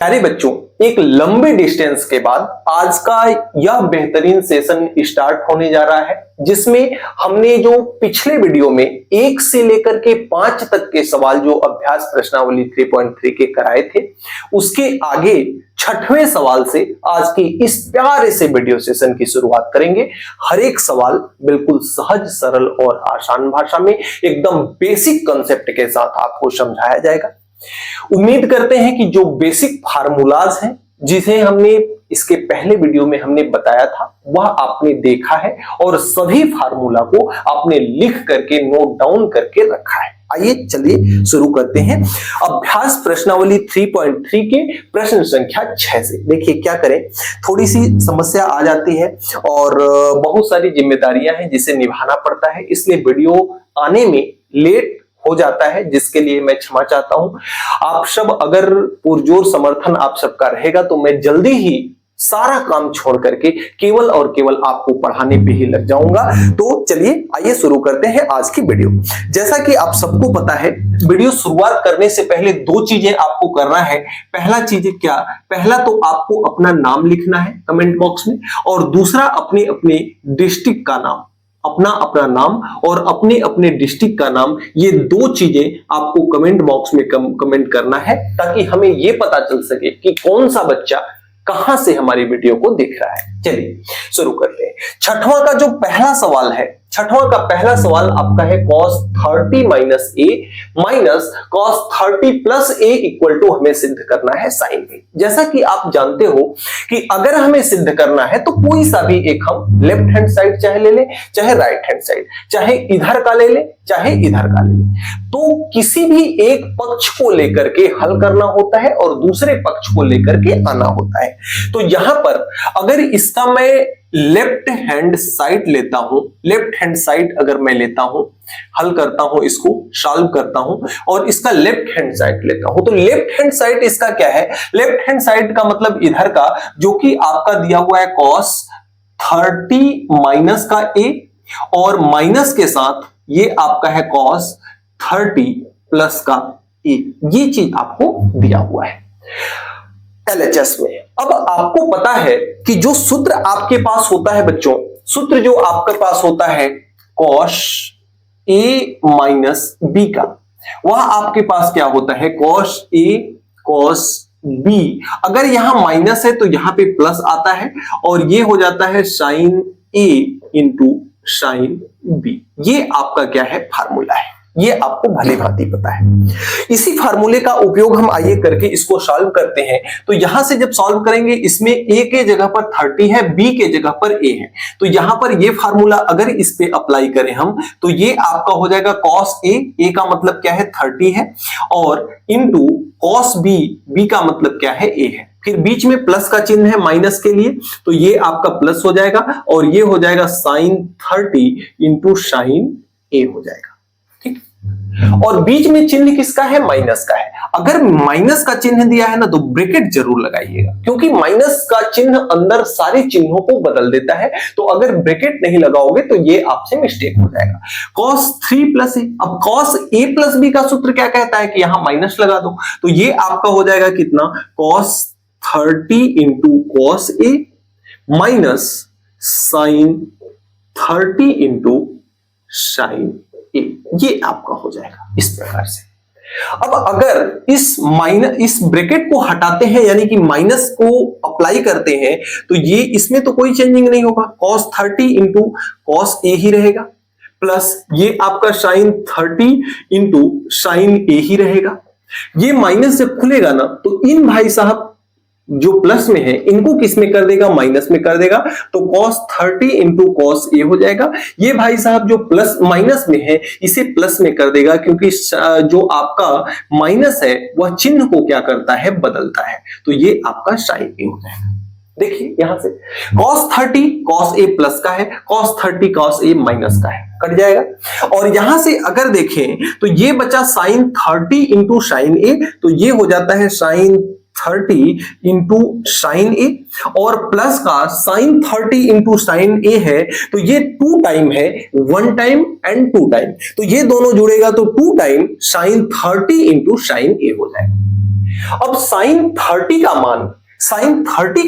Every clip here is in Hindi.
प्यारे बच्चों, एक लंबे डिस्टेंस के बाद आज का यह बेहतरीन सेशन स्टार्ट होने जा रहा है, जिसमें हमने जो पिछले वीडियो में 1 से लेकर के 5 तक के सवाल जो अभ्यास प्रश्नावली 3.3 के कराए थे, उसके आगे 6वें सवाल से आज की इस प्यारे से वीडियो सेशन की शुरुआत करेंगे। हर एक सवाल बिल्कुल सहज, सरल और आसान भाषा में एकदम बेसिक कंसेप्ट के साथ आपको समझाया जाएगा। उम्मीद करते हैं कि जो बेसिक फार्मूलाज हैं, जिसे हमने इसके पहले वीडियो में हमने बताया था, वह आपने देखा है और सभी फार्मूला को आपने लिख करके नोट डाउन करके रखा है। आइए चलिए शुरू करते हैं अभ्यास प्रश्नावली 3.3 के प्रश्न संख्या 6 से। देखिए क्या करें, थोड़ी सी समस्या आ जाती है और बहुत सारी जिम्मेदारियां हैं जिसे निभाना पड़ता है, इसलिए वीडियो आने में लेट हो जाता है, जिसके लिए मैं क्षमा चाहता हूं। आप सब अगर पुरजोर समर्थन आप सबका रहेगा तो मैं जल्दी ही सारा काम छोड़ करके केवल और केवल आपको पढ़ाने पे ही लग जाऊंगा। तो चलिए आइए शुरू करते हैं आज की वीडियो। जैसा कि आप सबको पता है, वीडियो शुरुआत करने से पहले 2 चीजें आपको करना है। पहला चीज क्या? पहला तो आपको अपना नाम लिखना है कमेंट बॉक्स में, और दूसरा अपने अपने डिस्ट्रिक्ट का नाम, अपना नाम और अपने अपने डिस्ट्रिक्ट का नाम, ये 2 चीजें आपको कमेंट बॉक्स में कमेंट करना है, ताकि हमें ये पता चल सके कि कौन सा बच्चा कहां से हमारी वीडियो को देख रहा है। चलिए शुरू करते हैं। 6वां का जो पहला सवाल है, 6वां का पहला सवाल आपका है cos 30 minus a minus cos 30 plus a equal to हमें सिद्ध करना है sin ए। जैसा कि आप जानते हो कि अगर हमें सिद्ध करना है तो कोई सा भी एक हम लेफ्ट हैंड साइड चाहे ले ले, चाहे राइट हैंड साइड, चाहे इधर का ले ले, चाहे इधर का ले ले, तो किसी भी एक पक्ष को लेकर के हल करना होता है और दूसरे पक्ष को लेकर के आना होता है। तो यहां पर अगर इसका मैं लेफ्ट हैंड साइड लेता हूं, लेफ्ट हैंड साइड अगर मैं लेता हूं, हल करता हूं, इसको सॉल्व करता हूं और इसका लेफ्ट हैंड साइड लेता हूं, तो लेफ्ट हैंड साइड इसका क्या है? लेफ्ट हैंड साइड का मतलब इधर का, जो कि आपका दिया हुआ है cos 30 माइनस का ए, और माइनस के साथ ये आपका है cos 30 प्लस का ए। ये चीज आपको दिया हुआ है LHS में। अब आपको पता है कि जो सूत्र आपके पास होता है बच्चों, सूत्र जो आपके पास होता है cos a माइनस b का, वह आपके पास क्या होता है? cos a cos b। अगर यहां माइनस है तो यहां पे प्लस आता है और ये हो जाता है sin a into sin b। ये आपका क्या है? फार्मूला है। ये आपको भली भांति पता है। इसी फार्मूले का उपयोग हम आइए करके इसको सॉल्व करते हैं। तो यहां से जब सॉल्व करेंगे, इसमें a के जगह पर 30 है, b के जगह पर a है, तो यहां पर ये फार्मूला अगर इस पे अप्लाई करें हम, तो ये आपका हो जाएगा cos a का मतलब क्या है? 30 है, और इंटू cos b, b का मतलब क्या है? a है। फिर बीच में प्लस का चिन्ह है माइनस के लिए, तो ये आपका प्लस हो जाएगा और ये हो जाएगा sin 30 इंटू sin a हो जाएगा। ठीक, और बीच में चिन्ह किसका है? माइनस का है। अगर माइनस का चिन्ह दिया है ना, तो ब्रैकेट जरूर लगाइएगा, क्योंकि माइनस का चिन्ह अंदर सारे चिन्हों को बदल देता है। तो अगर ब्रैकेट नहीं लगाओगे तो ये आपसे मिस्टेक हो जाएगा। cos 3 प्लस ए, अब cos a प्लस b का सूत्र क्या कहता है कि यहां माइनस लगा दो, तो ये आपका हो जाएगा कितना? cos 30 into cos a minus sin 30 into sin a। ये आपका हो जाएगा इस प्रकार से। अब अगर इस ब्रैकेट को हटाते हैं, यानी कि माइनस को अप्लाई करते हैं, तो ये इसमें तो कोई चेंजिंग नहीं होगा, cos 30 इंटू cos a ही रहेगा, प्लस ये आपका sin 30 इंटू sin a ही रहेगा। ये माइनस जब खुलेगा ना, तो इन भाई साहब जो प्लस में है, इनको किस में कर देगा? माइनस में कर देगा, तो cos 30 इंटू cos a हो जाएगा। ये भाई साहब जो प्लस माइनस में है, इसे प्लस में कर देगा, क्योंकि जो आपका माइनस है वह चिन्ह को क्या करता है? बदलता है। तो ये आपका sin a हो जाएगा। देखिए यहां से cos 30 cos a प्लस का है, cos 30 cos a माइनस का है, कट जाएगा। और यहां से अगर देखें तो ये बचा sin 30 इंटू sin a, तो ये हो जाता है sin 30 इंटू साइन ए, और प्लस का sin 30 इंटू साइन ए है, तो ये 2 टाइम है, 1 टाइम एंड 2 टाइम, तो ये दोनों जुड़ेगा तो 2 टाइम sin 30 इंटू साइन ए हो जाएगा। अब साइन 30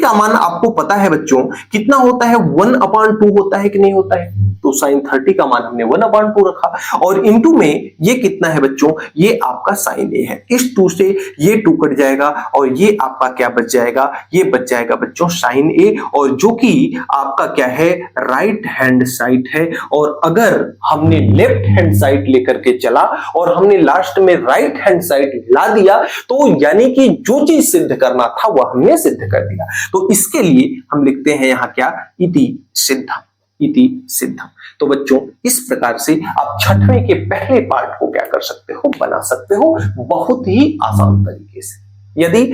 का मान आपको पता है बच्चों कितना होता है, 1/2 होता है कि नहीं होता है। तो साइन 30 का मान हमने 1/2 रखा और इनटू में ये कितना है बच्चों, ये आपका साइन ए है। इस 2 से ये 2 कट जाएगा और ये आपका क्या बच जाएगा, ये बच जाएगा बच्चों साइन ए, और जो कि आपका क्या है, राइट हैंड साइड है। और अगर हमने लेफ्ट हैंड साइड लेकर के चला और हमने लास्ट में राइट हैंड साइड ला दिया तो यानी कि जो चीज सिद्ध करना था वह हमने सिद्ध कर दिया। तो इसके लिए हम लिखते हैं यहां क्या, इति सिद्धम, इति सिद्धम। तो बच्चों इस प्रकार से आप छठवें के पहले पार्ट को क्या कर सकते हो, बना सकते हो बहुत ही आसान तरीके से। यदि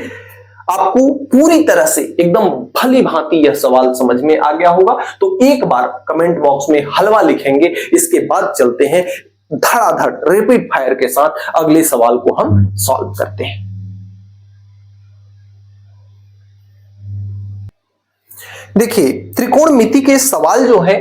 आपको पूरी तरह से एकदम भली भांति यह सवाल समझ में आ गया होगा तो एक बार कमेंट बॉक्स में हलवा लिखेंगे। इसके बाद चलते हैं धड़ाधड़ रैपिड फायर के साथ अगले सवाल को हम सॉल्व करते हैं। देखिए त्रिकोणमिति के सवाल जो है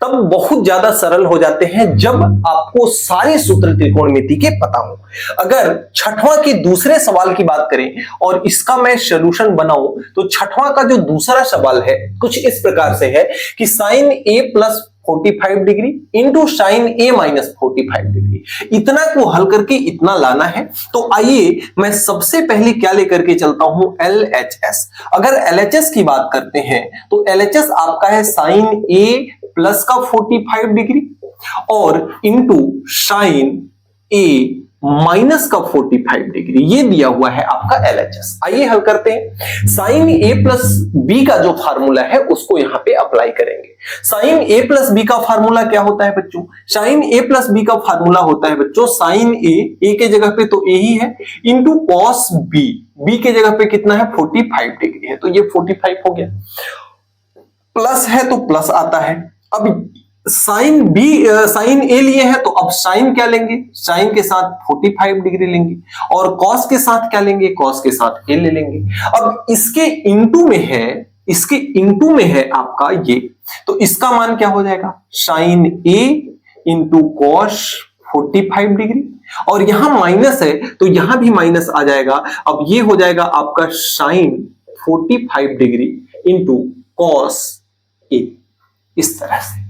तब बहुत ज्यादा सरल हो जाते हैं जब आपको सारे सूत्र त्रिकोणमिति के पता हो। अगर छठवां के दूसरे सवाल की बात करें और इसका मैं सॉल्यूशन बनाऊं तो छठवां का जो दूसरा सवाल है कुछ इस प्रकार से है कि sign A plus 45 degree into sine A minus 45 degree, इतना को हल करके इतना लाना है। तो आइए मैं सबसे पहले क्या लेकर के चलता हूं, LHS। अगर LHS की बात करते हैं तो LHS आपका है साइन ए प्लस का 45 डिग्री और इंटू साइन ए माइनस का 45 डिग्री, ये दिया हुआ है आपका LHS। आइए हल करते हैं। साइन ए प्लस बी का जो फार्मूला है उसको यहां पे अप्लाई करेंगे। साइन ए प्लस बी का फार्मूला क्या होता है बच्चों, साइन ए प्लस बी का फार्मूला होता है बच्चों साइन ए के जगह पे तो ए ही है, इंटू कॉस बी, बी के जगह पे कितना है 45 डिग्री है तो ये 45 हो गया, प्लस है तो प्लस आता है। अब साइन ए लिए हैं तो अब साइन क्या लेंगे, साइन के साथ 45 डिग्री लेंगे और कॉस के साथ क्या लेंगे, कॉस के साथ ए ले लेंगे। अब इसके इंटू में है आपका ये, तो इसका मान क्या हो जाएगा, साइन ए इंटू कॉस 45 डिग्री और यहां माइनस है तो यहां भी माइनस आ जाएगा। अब ये हो जाएगा आपका sign 45 degree into cos A, इस तरह से।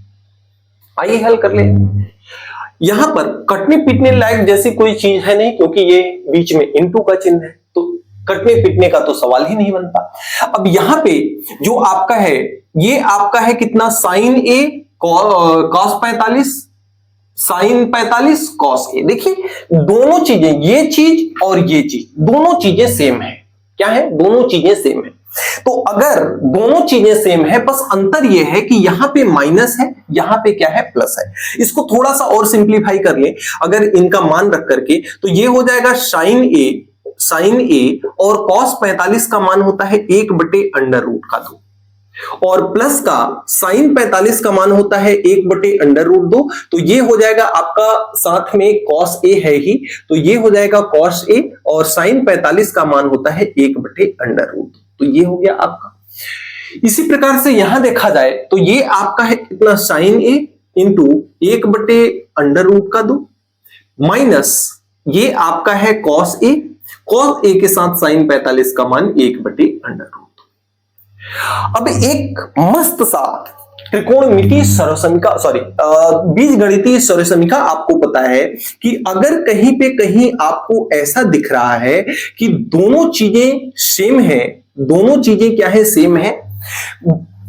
आइए हल कर ले। यहां पर कटने पीटने लायक जैसी कोई चीज है नहीं क्योंकि ये बीच में इंटू का चिन्ह है तो कटने पीटने का तो सवाल ही नहीं बनता। अब यहां पे जो आपका है ये आपका है कितना, sign A cos 45, sign 45 cos A. देखिए दोनों चीजें, ये चीज और ये चीज, दोनों चीजें सेम है। क्या है, दोनों चीजें सेम है। तो अगर दोनों चीजें सेम है बस अंतर यह है कि यहां पे माइनस है, यहां पे क्या है प्लस है। इसको थोड़ा सा और सिंप्लीफाई कर ले अगर इनका मान रख करके तो ये हो जाएगा साइन ए और कॉस 45 का मान होता है 1/√2 और प्लस का साइन 45 का मान होता है 1/√2, तो ये हो जाएगा आपका, साथ में कॉस ए है ही तो ये हो जाएगा कॉस ए और साइन 45 का मान होता है 1/√2, तो ये हो गया आपका। इसी प्रकार से यहां देखा जाए तो ये आपका है कितना, साइन ए इंटू 1/√2 माइनस ये आपका है कॉस ए के साथ साइन 45 का मान 1/√2। अब एक मस्त सा त्रिकोणमितीय सर्वसमीका बीजगणितीय सर्वसमीका आपको पता है कि अगर कहीं आपको ऐसा दिख रहा है कि दोनों चीजें सेम है, दोनों चीजें क्या है, सेम है,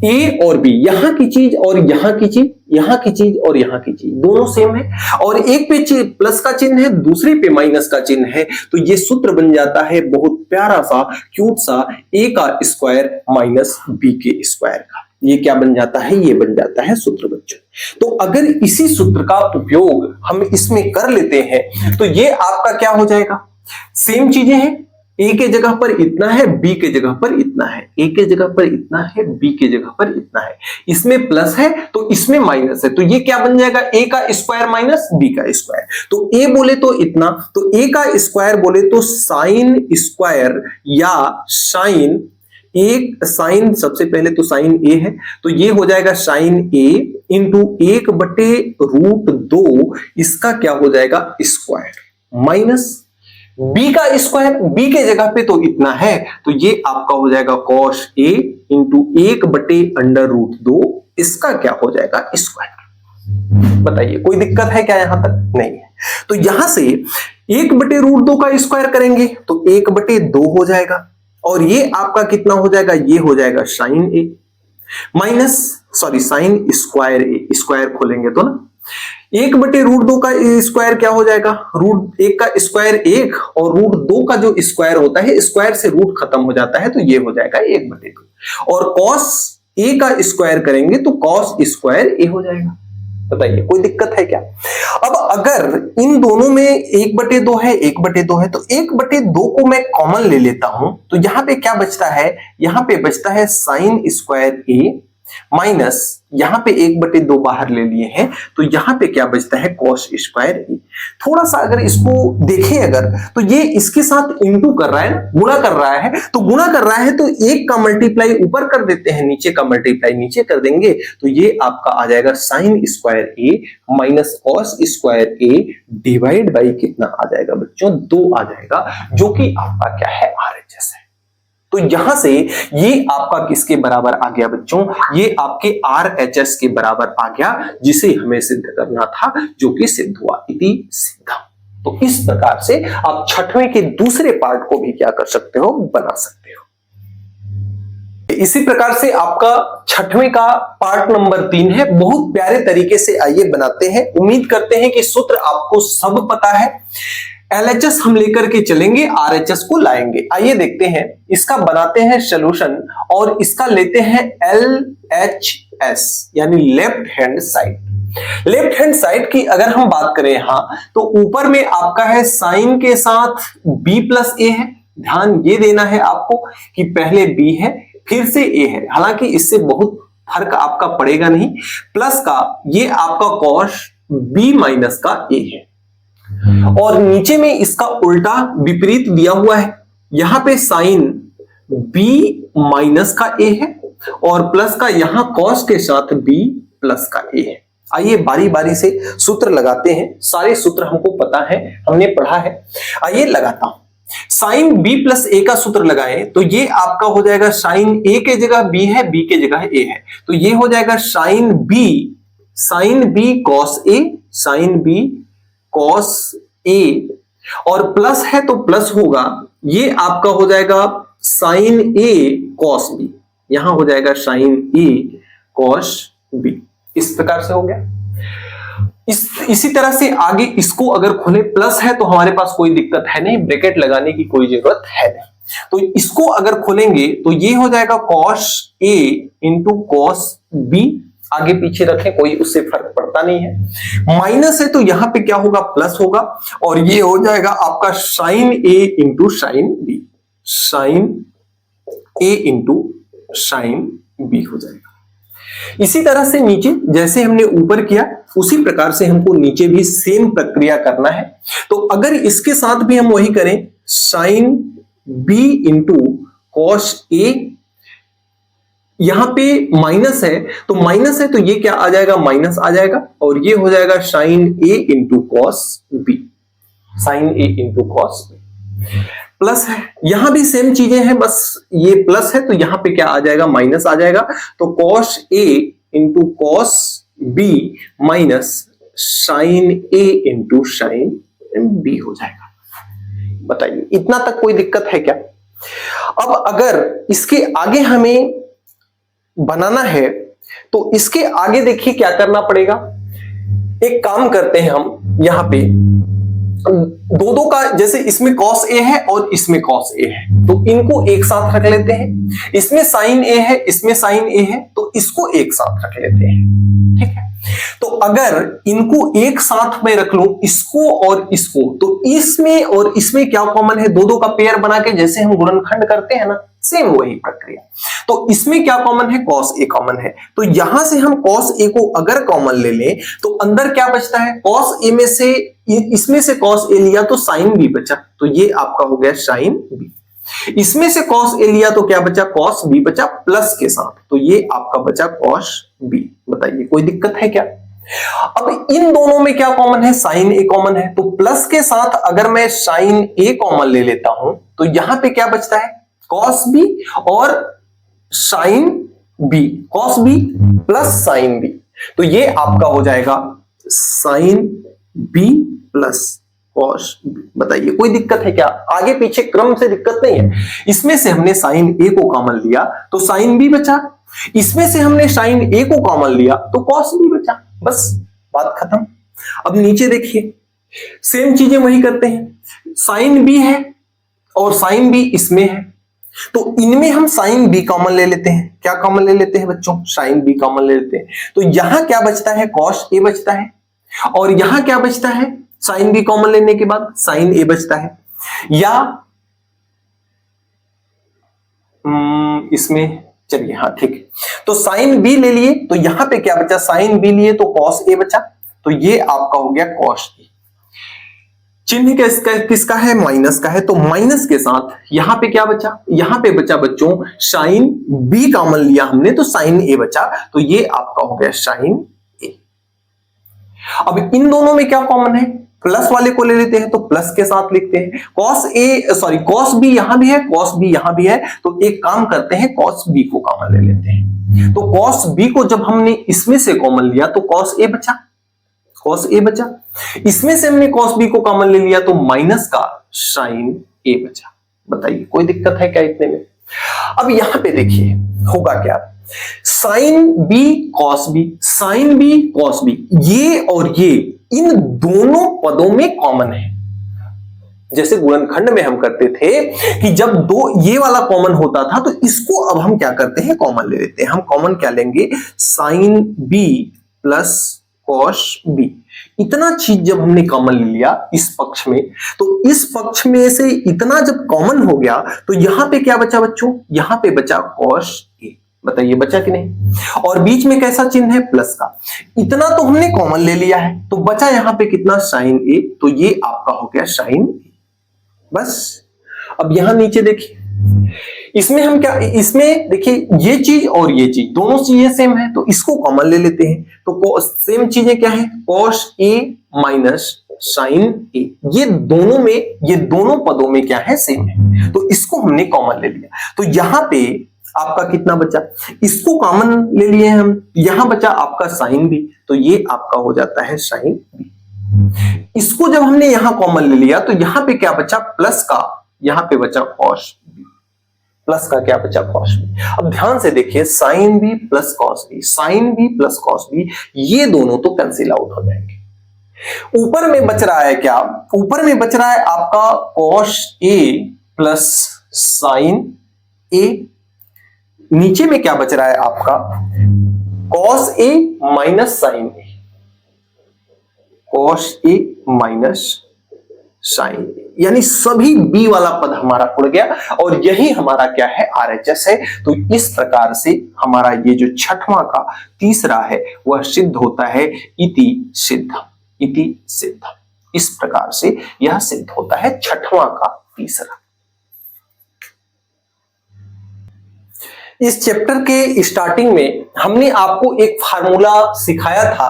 ए और बी, यहां की चीज और यहां की चीज, यहां की चीज और यहां की चीज दोनों सेम है और एक पे प्लस का चिन्ह है दूसरे पे माइनस का चिन्ह है, तो ये सूत्र बन जाता है बहुत प्यारा सा क्यूट सा ए का स्क्वायर माइनस बी के स्क्वायर का। ये क्या बन जाता है, ये बन जाता है सूत्र बच्चों। तो अगर इसी सूत्र का उपयोग हम इसमें कर लेते हैं तो ये आपका क्या हो जाएगा, सेम चीजें हैं, ए के जगह पर इतना है, बी के जगह पर इतना है, ए के जगह पर इतना है, बी के जगह पर इतना है, इसमें प्लस है तो इसमें माइनस है, तो ये क्या बन जाएगा, ए का स्क्वायर माइनस बी का स्क्वायर। तो ए बोले तो इतना, तो ए का स्क्वायर बोले तो साइन स्क्वायर या साइन सबसे पहले तो साइन ए है तो ये हो जाएगा साइन ए इंटू 1/√2, इसका क्या हो जाएगा स्क्वायर माइनस बी का स्क्वायर, बी के जगह पे तो इतना है, तो ये आपका हो जाएगा cos a इंटू 1/√2, इसका क्या हो जाएगा स्क्वायर। बताइए कोई दिक्कत है क्या यहां तक? नहीं है। तो यहां से 1/√2 का स्क्वायर करेंगे तो 1/2 हो जाएगा, और ये आपका कितना हो जाएगा, ये हो जाएगा sin a minus sin square A, square खोलेंगे तो ना 1/√2 का स्क्वायर क्या हो जाएगा, √1 का स्क्वायर 1, और √2 का जो स्क्वायर होता है, स्क्वायर से रूट खत्म हो जाता है, तो ये हो जाएगा 1/2, और cos a का स्क्वायर करेंगे तो cos स्क्वायर a हो जाएगा। बताइए कोई दिक्कत है क्या? अब अगर इन दोनों में 1/2 है, 1/2 है, तो 1/2 को मैं कॉमन ले लेता हूं, तो यहां पे क्या बचता है, यहां पे बचता है sin स्क्वायर a माइनस यहां पे 1/2 बाहर ले लिए हैं, तो यहां पे क्या बचता है cos स्क्वायर a। थोड़ा सा अगर इसको देखें अगर, तो ये इसके साथ इंटू कर रहा है, गुणा कर रहा है, तो गुणा कर रहा है तो एक का मल्टीप्लाई ऊपर कर देते हैं, नीचे का मल्टीप्लाई नीचे कर देंगे, तो ये आपका आ जाएगा sin square a minus cos square a divide by कितना आ जाएगा बच्चों, 2 आ जाएगा, जो कि आपका क्या है RHS है। तो यहां से ये आपका किसके बराबर आ गया बच्चों, ये आपके RHS के बराबर आ गया, जिसे हमें सिद्ध करना था, जो कि सिद्ध हुआ, इति सिद्धम। तो इस प्रकार से आप छठवें के दूसरे पार्ट को भी क्या कर सकते हो, बना सकते हो। इसी प्रकार से आपका छठवें का पार्ट नंबर 3 है, बहुत प्यारे तरीके से आइए बनाते हैं। उम्मीद करते हैं कि सूत्र आपको सब पता है। LHS हम लेकर के चलेंगे, RHS को लाएंगे। आइए देखते हैं, इसका बनाते हैं सॉल्यूशन, और इसका लेते हैं LHS यानी left hand side. Left hand side की अगर हम बात करें यहां, तो ऊपर में आपका है साइन के साथ b प्लस a है। ध्यान ये देना है आपको कि पहले b है फिर से a है, हालांकि इससे बहुत फर्क आपका पड़ेगा नहीं। प्लस का ये आपका cos b माइनस का a है, और नीचे में इसका उल्टा विपरीत दिया हुआ है, यहां पे साइन b माइनस का a है, और प्लस का यहां cos के साथ b प्लस का a है। आइए बारी बारी से सूत्र लगाते हैं, सारे सूत्र हमको पता है, हमने पढ़ा है। आइए लगाता हूं, साइन b प्लस a का सूत्र लगाएं तो ये आपका हो जाएगा साइन a के जगह b है, b के जगह a है, तो ये हो जाएगा sine b cos a, sine b cos a, और प्लस है तो प्लस होगा, ये आपका हो जाएगा साइन a cos b, यहां हो जाएगा साइन a cos b। इस प्रकार से हो गया। इसी तरह से आगे इसको अगर खोले, प्लस है तो हमारे पास कोई दिक्कत है नहीं, ब्रैकेट लगाने की कोई जरूरत है नहीं। तो इसको अगर खोलेंगे तो ये हो जाएगा cos a into cos b, आगे पीछे रखें कोई उससे फर्क पड़ता नहीं है। माइनस है तो यहां पे क्या होगा, प्लस होगा, और ये हो जाएगा आपका sine a into sine b, sine a into sine b हो जाएगा। इसी तरह से नीचे जैसे हमने ऊपर किया, उसी प्रकार से हमको नीचे भी सेम प्रक्रिया करना है। तो अगर इसके साथ भी हम वही करें, sine b into cos a, यहां पे माइनस है तो माइनस है तो ये क्या आ जाएगा, माइनस आ जाएगा, और ये हो जाएगा sine a into cos b, sine a into cos b। Plus है, यहां भी सेम चीजें हैं, बस ये प्लस है तो यहां पे क्या आ जाएगा, माइनस आ जाएगा, तो cos a into cos b minus sine a into sine b हो जाएगा। बताइए इतना तक कोई दिक्कत है क्या? अब अगर इसके आगे हमें बनाना है तो इसके आगे देखिए क्या करना पड़ेगा। एक काम करते हैं हम, यहां पे दो का, जैसे इसमें cos a है और इसमें cos a है, तो इनको एक साथ रख लेते हैं। इसमें sin a है, इसमें sin a है, तो इसको एक साथ रख लेते हैं, ठीक है। तो अगर इनको एक साथ में रख लूं, इसको और इसको, तो इसमें और इसमें क्या कॉमन है, दो का पेयर बना के जैसे हम गुणनखंड करते हैं ना, सेम वही प्रक्रिया। तो इसमें क्या कॉमन है, cos a कॉमन है, तो यहां से हम cos a को अगर कॉमन ले लें तो अंदर क्या बचता है, cos a में से, इसमें से cos a लिया तो sin b बचा, तो ये आपका हो गया sin b। इसमें से cos a लिया तो क्या बचा, cos b बचा प्लस के साथ, तो ये आपका बचा cos b। बताइए कोई दिक्कत है क्या? अब इन दोनों में क्या कॉमन है, साइन ए कॉमन है, तो प्लस के साथ अगर मैं साइन ए कॉमन ले लेता हूं तो यहां पे क्या बचता है, कॉस बी और sine B, cos b plus sine b, तो ये आपका हो जाएगा sine b plus cos b. बताइए कोई दिक्कत है क्या, आगे पीछे क्रम से दिक्कत नहीं है। इसमें से हमने साइन ए को कॉमन लिया तो साइन बी बचा, इसमें से हमने साइन ए को कॉमन लिया तो कॉस बी बचा, बस बात खत्म। अब नीचे देखिए सेम चीजें वही करते हैं, साइन बी है और साइन बी इसमें है, तो इनमें हम साइन बी कॉमन ले लेते हैं। क्या कॉमन ले लेते हैं बच्चों, साइन बी कॉमन ले लेते हैं, तो यहां क्या बचता है, कॉस ए बचता है, और यहां क्या बचता है, साइन बी कॉमन लेने के बाद साइन ए बचता है। या इसमें चलिए हाँ ठीक है, तो साइन बी ले लिए तो यहां पे क्या बचा, साइन बी लिए तो कॉस ए बचा, तो ये आपका हो गया कॉस ए। चिन्ह किसका है, माइनस का है, तो माइनस के साथ यहां पे क्या बचा, यहां पे बचा बच्चों साइन बी कॉमन लिया हमने तो साइन ए बचा, तो ये आपका हो गया साइन ए। अब इन दोनों में क्या कॉमन है, प्लस वाले को ले लेते हैं तो प्लस के साथ लिखते हैं, कॉस बी यहां भी है, कॉस बी यहां भी है, तो एक काम करते हैं कॉस बी को कॉमन ले लेते हैं, तो कॉस बी को जब हमने इसमें से कॉमन लिया तो कॉस ए बचा, कॉस ए बचा, इसमें से हमने कॉस बी को कॉमन ले लिया तो माइनस का साइन ए बचा। बताइए कोई दिक्कत है क्या इतने में। अब यहां पे देखिए होगा क्या, sine B cos b, sine B cos b, ये और ये इन दोनों पदों में कॉमन है। जैसे गुणनखंड में हम करते थे कि जब दो ये वाला कॉमन होता था तो इसको अब हम क्या करते हैं, कॉमन ले लेते हैं। हम कॉमन क्या लेंगे, sine b plus cos b, इतना चीज जब हमने कॉमन ले लिया इस पक्ष में, तो इस पक्ष में से इतना जब कॉमन हो गया तो यहां पे क्या बचा बच्चों, यहां पे बचा कॉस ए। बताइए बचा कि नहीं, और बीच में कैसा चिन्ह है, प्लस का, इतना तो हमने कॉमन ले लिया है तो बचा यहां पे कितना, साइन ए, तो ये आपका हो गया साइन ए। बस अब यहां नीचे देखिए, इसमें हम क्या, इसमें देखिए ये चीज और ये चीज दोनों चीजें सेम है तो इसको कॉमन ले लेते हैं, तो सेम चीजें क्या है, कॉस ए माइनस साइन ए, ये दोनों में, ये दोनों पदों में क्या है, सेम है, तो इसको हमने कॉमन ले लिया। तो यहां पे आपका कितना बचा, इसको कॉमन ले लिए हम, यहां बचा आपका साइन बी, तो ये आपका हो जाता है साइन बी। इसको जब हमने यहां कॉमन ले लिया तो यहां पे क्या बचा, प्लस का, यहां पे बचा कॉस बी, प्लस का क्या बचा, कॉस बी। अब ध्यान से देखिए sine b plus cos b, sine b plus cos b, ये दोनों तो कैंसिल आउट हो जाएंगे। ऊपर में बच रहा है क्या, ऊपर में बच रहा है आपका कॉस ए प्लस साइन ए, नीचे में क्या बच रहा है आपका, cos A minus sign A, cos A minus sign ए, यानी सभी बी वाला पद हमारा उड़ गया और यही हमारा क्या है, आरएचएस है। तो इस प्रकार से हमारा ये जो छठवां का तीसरा है वह सिद्ध होता है इति सिद्ध, इति सिद्ध। इस प्रकार से यह सिद्ध होता है छठवां का तीसरा। इस चैप्टर के स्टार्टिंग में हमने आपको एक फार्मूला सिखाया था,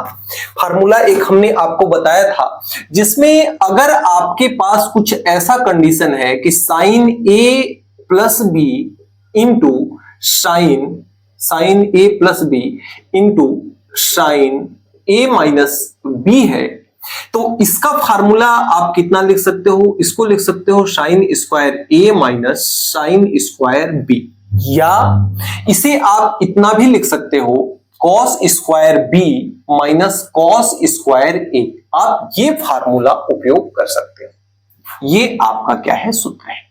फार्मूला एक हमने आपको बताया था जिसमें अगर आपके पास कुछ ऐसा कंडीशन है कि sign A plus B into sine A plus B into sine A minus B है, तो इसका फार्मूला आप कितना लिख सकते हो, इसको लिख सकते हो sine square A minus sine square B, या इसे आप इतना भी लिख सकते हो cos square B minus cos square A. आप ये फार्मूला उपयोग कर सकते हो, ये आपका क्या है, सूत्र है।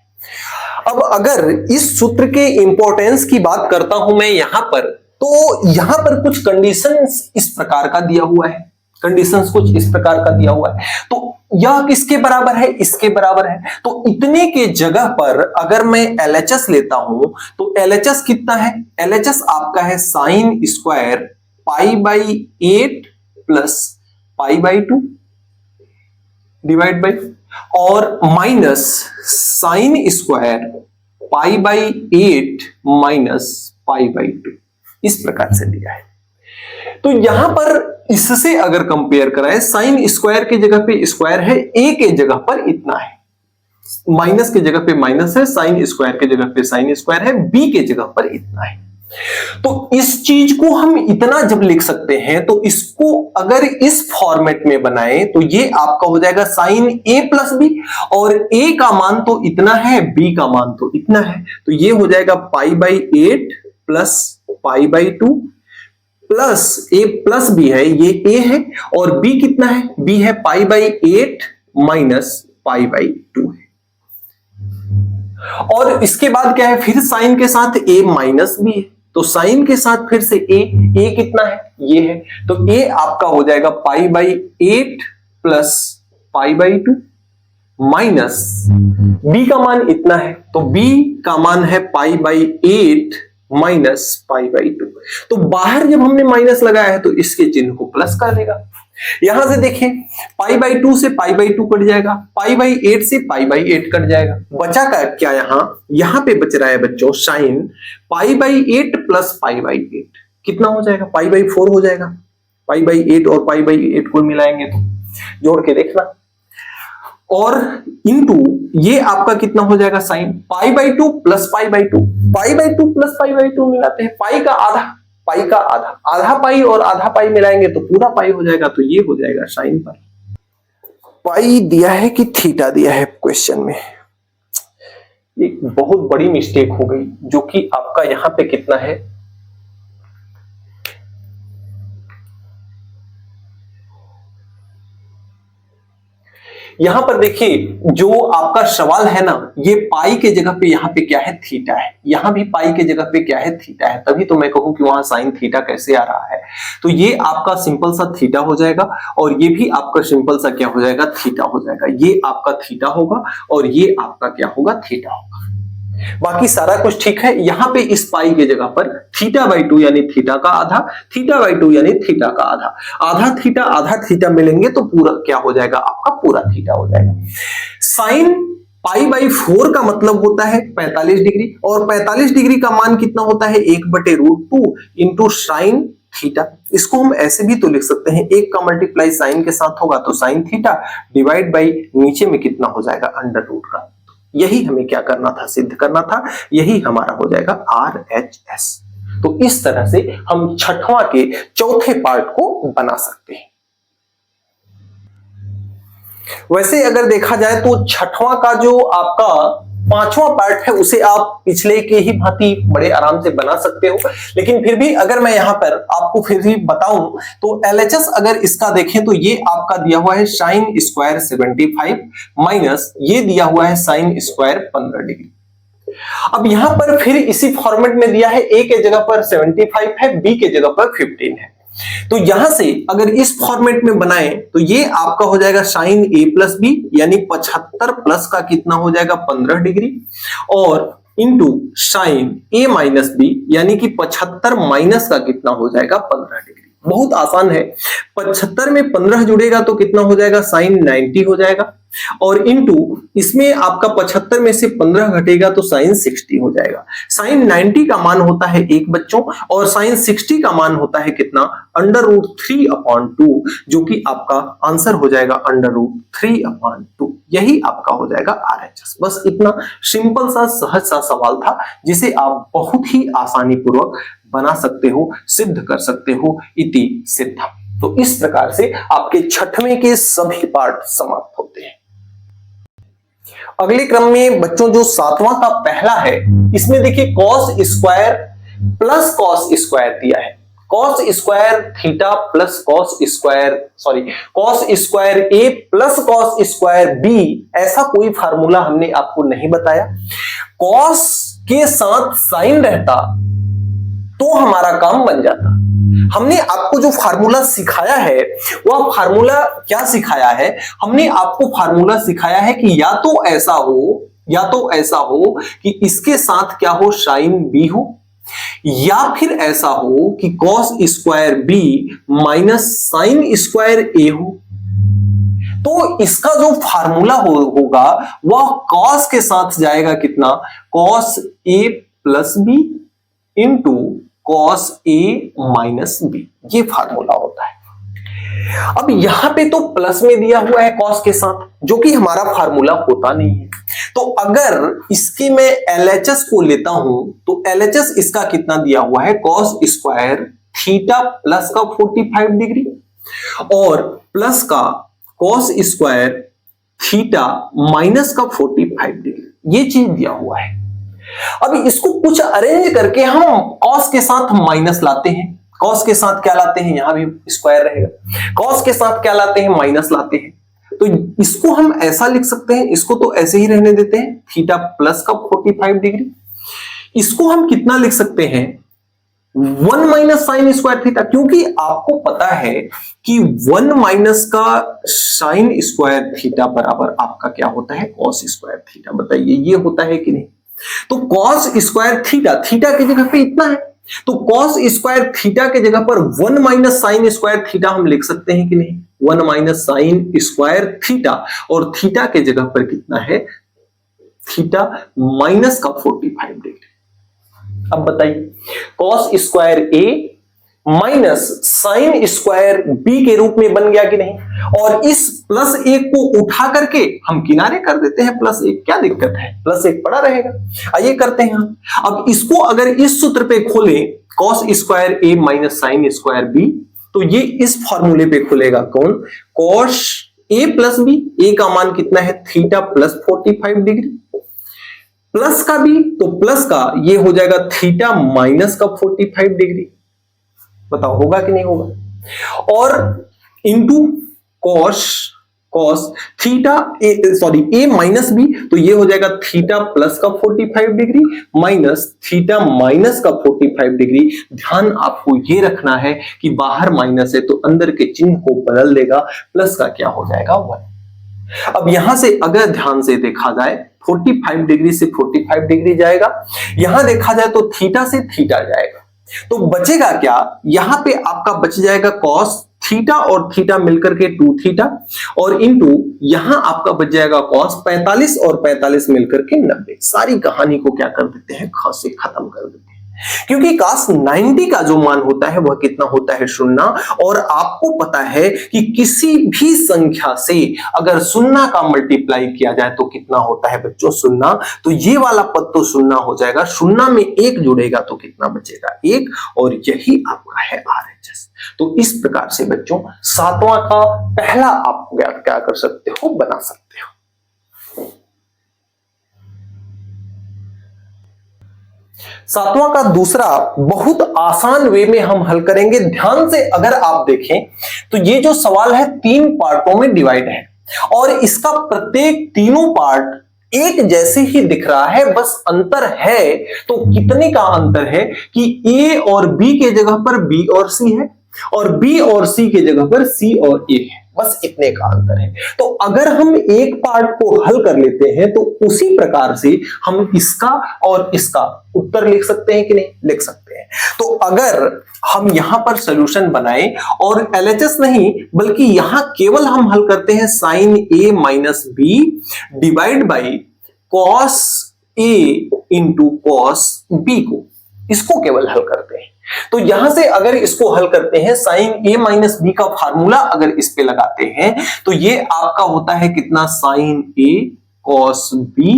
अब अगर इस सूत्र के इंपॉर्टेंस की बात करता हूं मैं यहां पर, तो यहां पर कुछ कंडीशंस इस प्रकार का दिया हुआ है, कंडीशंस कुछ इस प्रकार का दिया हुआ है, तो यह किसके बराबर है, इसके बराबर है। तो इतने के जगह पर अगर मैं LHS लेता हूं तो LHS कितना है, LHS आपका है sine square pi by 8 plus pi by 2 divide by, और minus sine square pi by 8 minus pi by 2, इस प्रकार से दिया है। तो यहां पर इससे अगर कंपेयर कराएं, साइन स्क्वायर की जगह पे स्क्वायर है, ए के जगह पर इतना है, माइनस की जगह पे माइनस है, साइन स्क्वायर की जगह पे साइन स्क्वायर है, बी के जगह पर इतना है। तो इस चीज को हम इतना जब लिख सकते हैं, तो इसको अगर इस फॉर्मेट में बनाएं तो ये आपका हो जाएगा साइन ए प्लस बी, और ए का मान तो इतना है, बी का मान तो इतना है, तो ये हो जाएगा pi by 8 plus pi by 2 plus a plus b है, ये ए है, और बी कितना है, बी है pi by 8 minus pi by 2 है। और इसके बाद क्या है, फिर साइन के साथ ए माइनस बी है, तो साइन के साथ फिर से ए कितना है, ये है, तो ए आपका हो जाएगा pi by 8 plus pi by 2 minus b का मान इतना है, तो बी का मान है pi by 8 minus pi by 2। तो बाहर जब हमने माइनस लगाया है तो इसके चिन्ह को प्लस कर देगा। यहां से देखिए, पाई बाई 2 से पाई बाई 2 कट जाएगा, पाई बाई 8 से पाई बाई 8 कट जाएगा, बचा का क्या, यहां पे बच रहा है बच्चों sine pi by 8 plus pi by 8 कितना हो जाएगा, पाई बाई 4 हो जाएगा। पाई बाई 8 और पाई बाई 8 को मिलाएंगे तो जोड़ के देखना, और इनटू ये आपका कितना हो जाएगा, sine pi by 2 plus pi by 2, pi by 2 plus pi by 2 मिलाते हैं, पाई का आधा, पाई का आधा, आधा पाई और आधा पाई मिलाएंगे तो पूरा पाई हो जाएगा, तो ये हो जाएगा साइन पाई। पाई दिया है कि थीटा दिया है क्वेश्चन में, एक बहुत बड़ी मिस्टेक हो गई, जो कि आपका यहां पे कितना है, यहां पर देखिए जो आपका सवाल है ना, ये पाई के जगह पे यहां पे क्या है, थीटा है, यहां भी पाई के जगह पे क्या है, थीटा है, तभी तो मैं कहूं कि वहां साइन थीटा कैसे आ रहा है। तो ये आपका सिंपल सा थीटा हो जाएगा, और ये भी आपका सिंपल सा क्या हो जाएगा, थीटा हो जाएगा, ये आपका थीटा होगा और ये आपका क्या होगा, थीटा होगा। बाकी सारा कुछ ठीक है। यहां पे इस पाई के जगह पर थीटा बाई 2 यानी थीटा का आधा, थीटा बाई 2 यानी थीटा का आधा, आधा थीटा मिलेंगे तो पूरा क्या हो जाएगा, आपका पूरा थीटा हो जाएगा। साइन पाई बाई 4 का मतलब होता है 45 डिग्री, और 45 डिग्री का मान कितना होता है, 1/√2 इंटू साइन थीटा। इसको हम ऐसे भी तो लिख सकते हैं, 1 का मल्टीप्लाई साइन के साथ होगा तो साइन थीटा डिवाइड बाई नीचे में कितना हो जाएगा, अंडर रूट का। यही हमें क्या करना था, सिद्ध करना था, यही हमारा हो जाएगा RHS। तो इस तरह से हम छठवां के चौथे पार्ट को बना सकते हैं। वैसे अगर देखा जाए तो छठवां का जो आपका पांचवा पार्ट है उसे आप पिछले के ही भांति बड़े आराम से बना सकते हो, लेकिन फिर भी अगर मैं यहां पर आपको फिर भी बताऊं तो LHS अगर इसका देखें तो ये आपका दिया हुआ है साइन स्क्वायर 75 माइनस ये दिया हुआ है साइन स्क्वायर 15 डिग्री। अब यहां पर फिर इसी फॉर्मेट में दिया है, ए के जगह पर 75 है, बी के जगह पर 15 है, तो यहां से अगर इस फॉर्मेट में बनाएं तो ये आपका हो जाएगा साइन ए प्लस बी यानी 75 प्लस का कितना हो जाएगा 15 डिग्री, और इंटू साइन ए माइनस बी यानी कि 75 माइनस का कितना हो जाएगा 15 डिग्री। बहुत आसान है, 75 में 15 जुड़ेगा तो कितना हो जाएगा, साइन 90 हो जाएगा, और इंटू इसमें आपका 75 में से 15 घटेगा तो साइन 60 हो जाएगा। साइन 90 का मान होता है 1 बच्चों, और साइन 60 का मान होता है कितना, √3/2, जो कि आपका आंसर हो जाएगा √3/2। यही आपका हो जाएगा RHS। बस इतना सिंपल सा सहज सा सवाल था जिसे आप बहुत ही आसानी पूर्वक बना सकते हो, सिद्ध कर सकते हो, इति सिद्धम। तो इस प्रकार से आपके छठवें के सभी पार्ट समाप्त होते हैं। अगले क्रम में बच्चों जो सातवां का पहला है, इसमें देखिए cos square plus cos square दिया है, cos square theta plus cos square A plus cos square B, ऐसा कोई फार्मूला हमने आपको नहीं बताया। कॉस के साथ साइन रहता तो हमारा काम बन जाता। हमने आपको जो फार्मूला सिखाया है वह फार्मूला क्या सिखाया है, हमने आपको फार्मूला सिखाया है कि या तो ऐसा हो कि इसके साथ क्या हो, साइन बी हो, या फिर ऐसा हो कि cos square B minus sine square A हो। तो इसका जो फार्मूला होगा वह कॉस के साथ जाएगा कितना, cos A plus B into cos A minus B, ये फार्मूला होता है। अब यहां पे तो प्लस में दिया हुआ है कॉस के साथ, जो कि हमारा फार्मूला होता नहीं है। तो अगर इसकी मैं LHS को लेता हूं तो LHS इसका कितना दिया हुआ है, कॉस स्क्वायर थीटा प्लस का 45 डिग्री और प्लस का कॉस स्क्वायर थीटा माइनस का 45 डिग्री, ये चीज दिया हुआ है। अब इसको कुछ अरेंज करके हम कॉस के साथ माइनस लाते हैं, कॉस के साथ क्या लाते हैं, यहां भी स्क्वायर रहेगा, कॉस के साथ क्या लाते हैं, माइनस लाते हैं। तो इसको हम ऐसा लिख सकते हैं, इसको तो ऐसे ही रहने देते हैं, थीटा प्लस का 45 डिग्री। इसको हम कितना लिख सकते हैं, 1 माइनस साइन स्क्वायर थीटा, क्योंकि आपको पता है कि 1 माइनस का साइन स्क्वायर थीटा बराबर आपका क्या होता है, कॉस स्क्वायर थीटा। बताइए ये होता है कि नहीं। तो कॉस स्क्वायर थीटा, थीटा की जगह पे इतना है, तो कॉस स्क्वायर थीटा के जगह पर 1 माइनस साइन स्क्वायर थीटा हम लिख सकते हैं कि नहीं, 1 माइनस साइन स्क्वायर थीटा, और थीटा के जगह पर कितना है, थीटा माइनस का 45 डिग्री। अब बताइए cos square A minus sine square B के रूप में बन गया कि नहीं, और इस प्लस 1 को उठा करके हम किनारे कर देते हैं, प्लस 1, क्या दिक्कत है, प्लस 1 पड़ा रहेगा। आइए करते हैं हम। अब इसको अगर इस सूत्र पे खोलें, cos square A minus sine square B, तो ये इस फॉर्मूले पे खुलेगा, कौन, कॉस ए प्लस बी, ए का मान कितना है, थीटा प्लस 45 डिग्री, प्लस का बी तो प्लस का ये हो जाएगा थीटा माइनस का 45 डिग्री। बताओ होगा कि नहीं होगा, और इंटू कॉस थीटा ए माइनस बी, तो ये हो जाएगा थीटा प्लस का 45 डिग्री माइनस थीटा माइनस का 45 डिग्री। ध्यान आपको ये रखना है कि बाहर माइनस है तो अंदर के चिन्ह को बदल देगा, प्लस का क्या हो जाएगा 1। अब यहां से अगर ध्यान से देखा जाए 45 डिग्री से 45 डिग्री जाएगा, यहां देखा जाए तो थीटा से थीटा जाएगा, तो बचेगा क्या, यहां पे आपका बच जाएगा कॉस थीटा और थीटा मिलकर के 2 थीटा, और इंटू यहां आपका बच जाएगा कॉस 45 और 45 मिलकर के 90। सारी कहानी को क्या कर देते हैं, ख से खत्म कर देते हैं, क्योंकि cos 90 का जो मान होता है वह कितना होता है, 0। और आपको पता है कि किसी भी संख्या से अगर 0 का मल्टीप्लाई किया जाए तो कितना होता है बच्चों, 0। तो ये वाला पद तो 0 हो जाएगा, 0 में 1 जुड़ेगा तो कितना बचेगा, 1, और यही आपका है RHS। तो इस प्रकार से बच्चों 7वां का पहला आप क्या कर सकते हो, बना सकते हो। 7वां का दूसरा बहुत आसान वे में हम हल करेंगे। ध्यान से अगर आप देखें तो ये जो सवाल है 3 पार्टों में डिवाइड है, और इसका प्रत्येक तीनों पार्ट एक जैसे ही दिख रहा है, बस अंतर है तो कितने का अंतर है कि A और B के जगह पर B और C है, और B और C के जगह पर C और A है, बस इतने का अंतर है। तो अगर हम एक पार्ट को हल कर लेते हैं तो उसी प्रकार से हम इसका और इसका उत्तर लिख सकते हैं कि नहीं, लिख सकते हैं। तो अगर हम यहां पर सॉल्यूशन बनाएं और LHS नहीं बल्कि यहां केवल हम हल करते हैं sine A minus b divide by cos A into cos B को, इसको केवल हल करते हैं। तो यहां से अगर इसको हल करते हैं, साइन A माइनस बी का फार्मूला अगर इस पे लगाते हैं तो ये आपका होता है कितना, sine A cos B,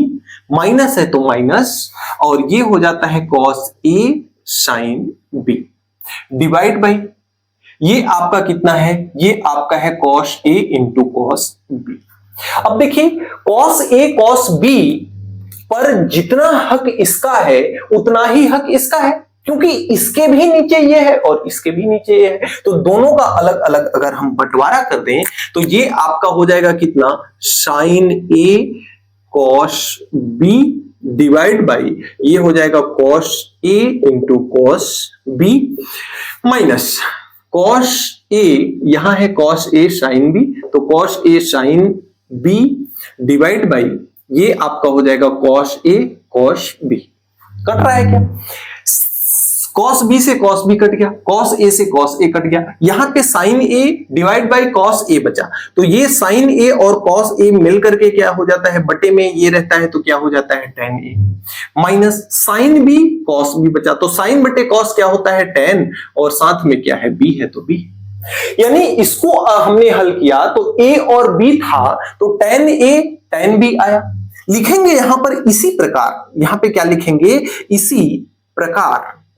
minus है तो माइनस, और ये हो जाता है cos A sine B divide by ये आपका कितना है, ये आपका है cos A into cos B। अब देखिए कॉस A कॉस B पर जितना हक इसका है उतना ही हक इसका है, क्योंकि इसके भी नीचे ये है और इसके भी नीचे ये है, तो दोनों का अलग अलग अगर हम बंटवारा कर दें तो ये आपका हो जाएगा कितना, sine A cos B divide by ये हो जाएगा cos A into cos B minus cos A, यहां है कॉस A साइन B, तो cos A sine B divide by ये आपका हो जाएगा cos A cos B। Cut रहा है क्या, कॉस बी से कॉस बी कट गया, कॉस ए से कॉस ए कट गया, यहां पे sine A divide by cos A बचा, तो ये साइन ए और कॉस ए मिल करके क्या हो जाता है, बटे में ये रहता है तो क्या हो जाता है tan A, minus sine B cos B बचा, तो साइन बटे कॉस क्या होता है tan, और साथ में क्या है बी है तो बी। यानी इसको हमने हल किया तो a और b था तो tan a tan b आया। लिखेंगे यहां पर इसी प्रकार, यहां पे क्या लिखेंगे,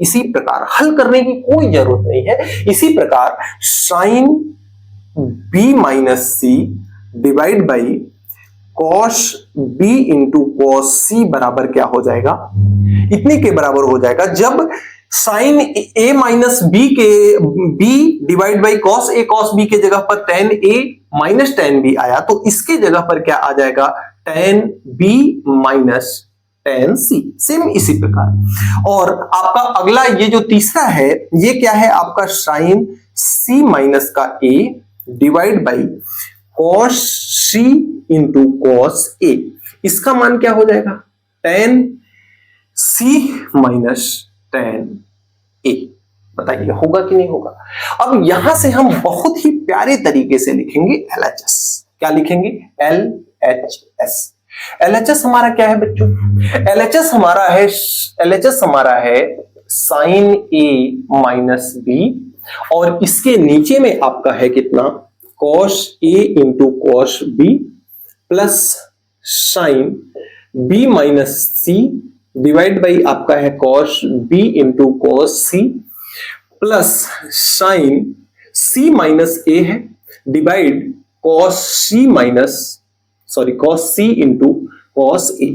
इसी प्रकार हल करने की कोई जरूरत नहीं है। इसी प्रकार sine b minus C divide by cos b into cos C बराबर क्या हो जाएगा, इतने के बराबर हो जाएगा जब साइन a माइनस बी के b divide by cos b के जगह पर tan a minus tan b आया, तो इसके जगह पर क्या आ जाएगा, tan b minus tan c। Same इसी प्रकार। और आपका अगला ये जो तीसरा है ये क्या है आपका, साइन c माइनस का a divide by cos c into cos a, इसका मान क्या हो जाएगा, tan c minus tan a। बताइए होगा कि नहीं होगा। अब यहां से हम बहुत ही प्यारे तरीके से लिखेंगे LHS। क्या लिखेंगे, LHS। LHS हमारा क्या है बच्चों, LHS हमारा है साइन a माइनस बी, और इसके नीचे में आपका है कितना, cos a into cos b plus sine b minus C divide by आपका है cos b into cos c plus sine c minus a है divide cos c into cos a।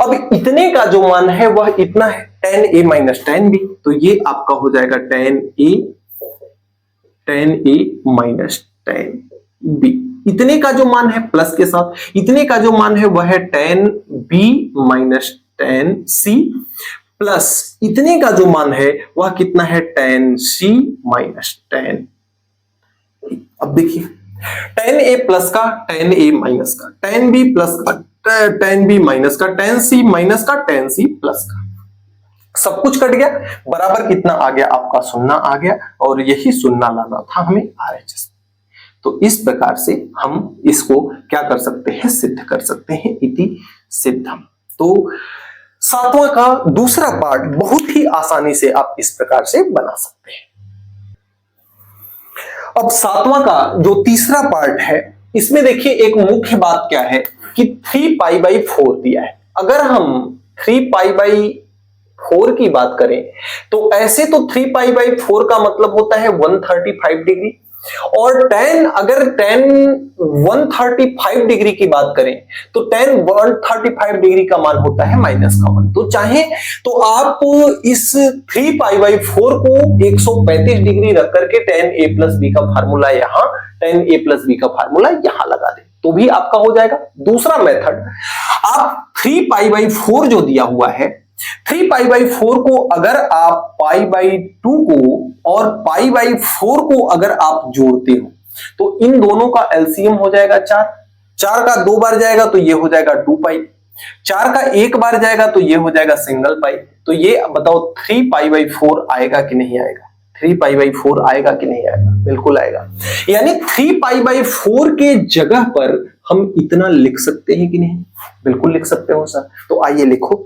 अब इतने का जो मान है वह इतना है, tan a minus tan b, तो ये आपका हो जाएगा tan a minus tan b। इतने का जो मान है प्लस के साथ, इतने का जो मान है वह है tan b minus tan c plus इतने का जो मान है वह कितना है, tan c माइनस tan। अब देखिए tan a प्लस का, tan a माइनस का, tan b प्लस का, tan b माइनस का, tan c माइनस का, tan c प्लस का, सब कुछ कट गया, बराबर कितना आ गया आपका, शून्य आ गया, और यही शून्य लाना था हमें RHS। तो इस प्रकार से हम इसको क्या कर सकते हैं, सिद्ध कर सकते हैं, इति सिद्धम। तो सातवां का दूसरा पार्ट बहुत ही आसानी से आप इस प्रकार से बना सकते हैं। अब सातवां का जो तीसरा पार्ट है, इसमें देखिए एक मुख्य बात क्या है कि 3π/4 दिया है। अगर हम 3π/4 की बात करें तो ऐसे तो 3π/4 का मतलब होता है 135 डिग्री, और अगर tan 135 डिग्री की बात करें तो tan 135 डिग्री का मान होता है -1। तो चाहे तो आप इस 3π/4 को 135 डिग्री रख करके tan a प्लस बी का फार्मूला यहां, tan a प्लस बी का फार्मूला यहां लगा दें तो भी आपका हो जाएगा। दूसरा मेथड, आप 3π/4 जो दिया हुआ है, 3π/4 को अगर आप π/2 को और π/4 को अगर आप जोड़ते हो तो इन दोनों का एलसीएम हो जाएगा 4। 4 का 2 बार जाएगा तो ये हो जाएगा 2π, 4 का 1 बार जाएगा तो ये हो जाएगा सिंगल पाई। तो ये बताओ 3π/4 आएगा कि नहीं आएगा, 3π/4 आएगा कि नहीं आएगा, बिल्कुल आएगा। यानी 3π/4 के जगह पर हम इतना लिख सकते हैं कि नहीं, बिल्कुल लिख सकते हो सर। तो आइए लिखो,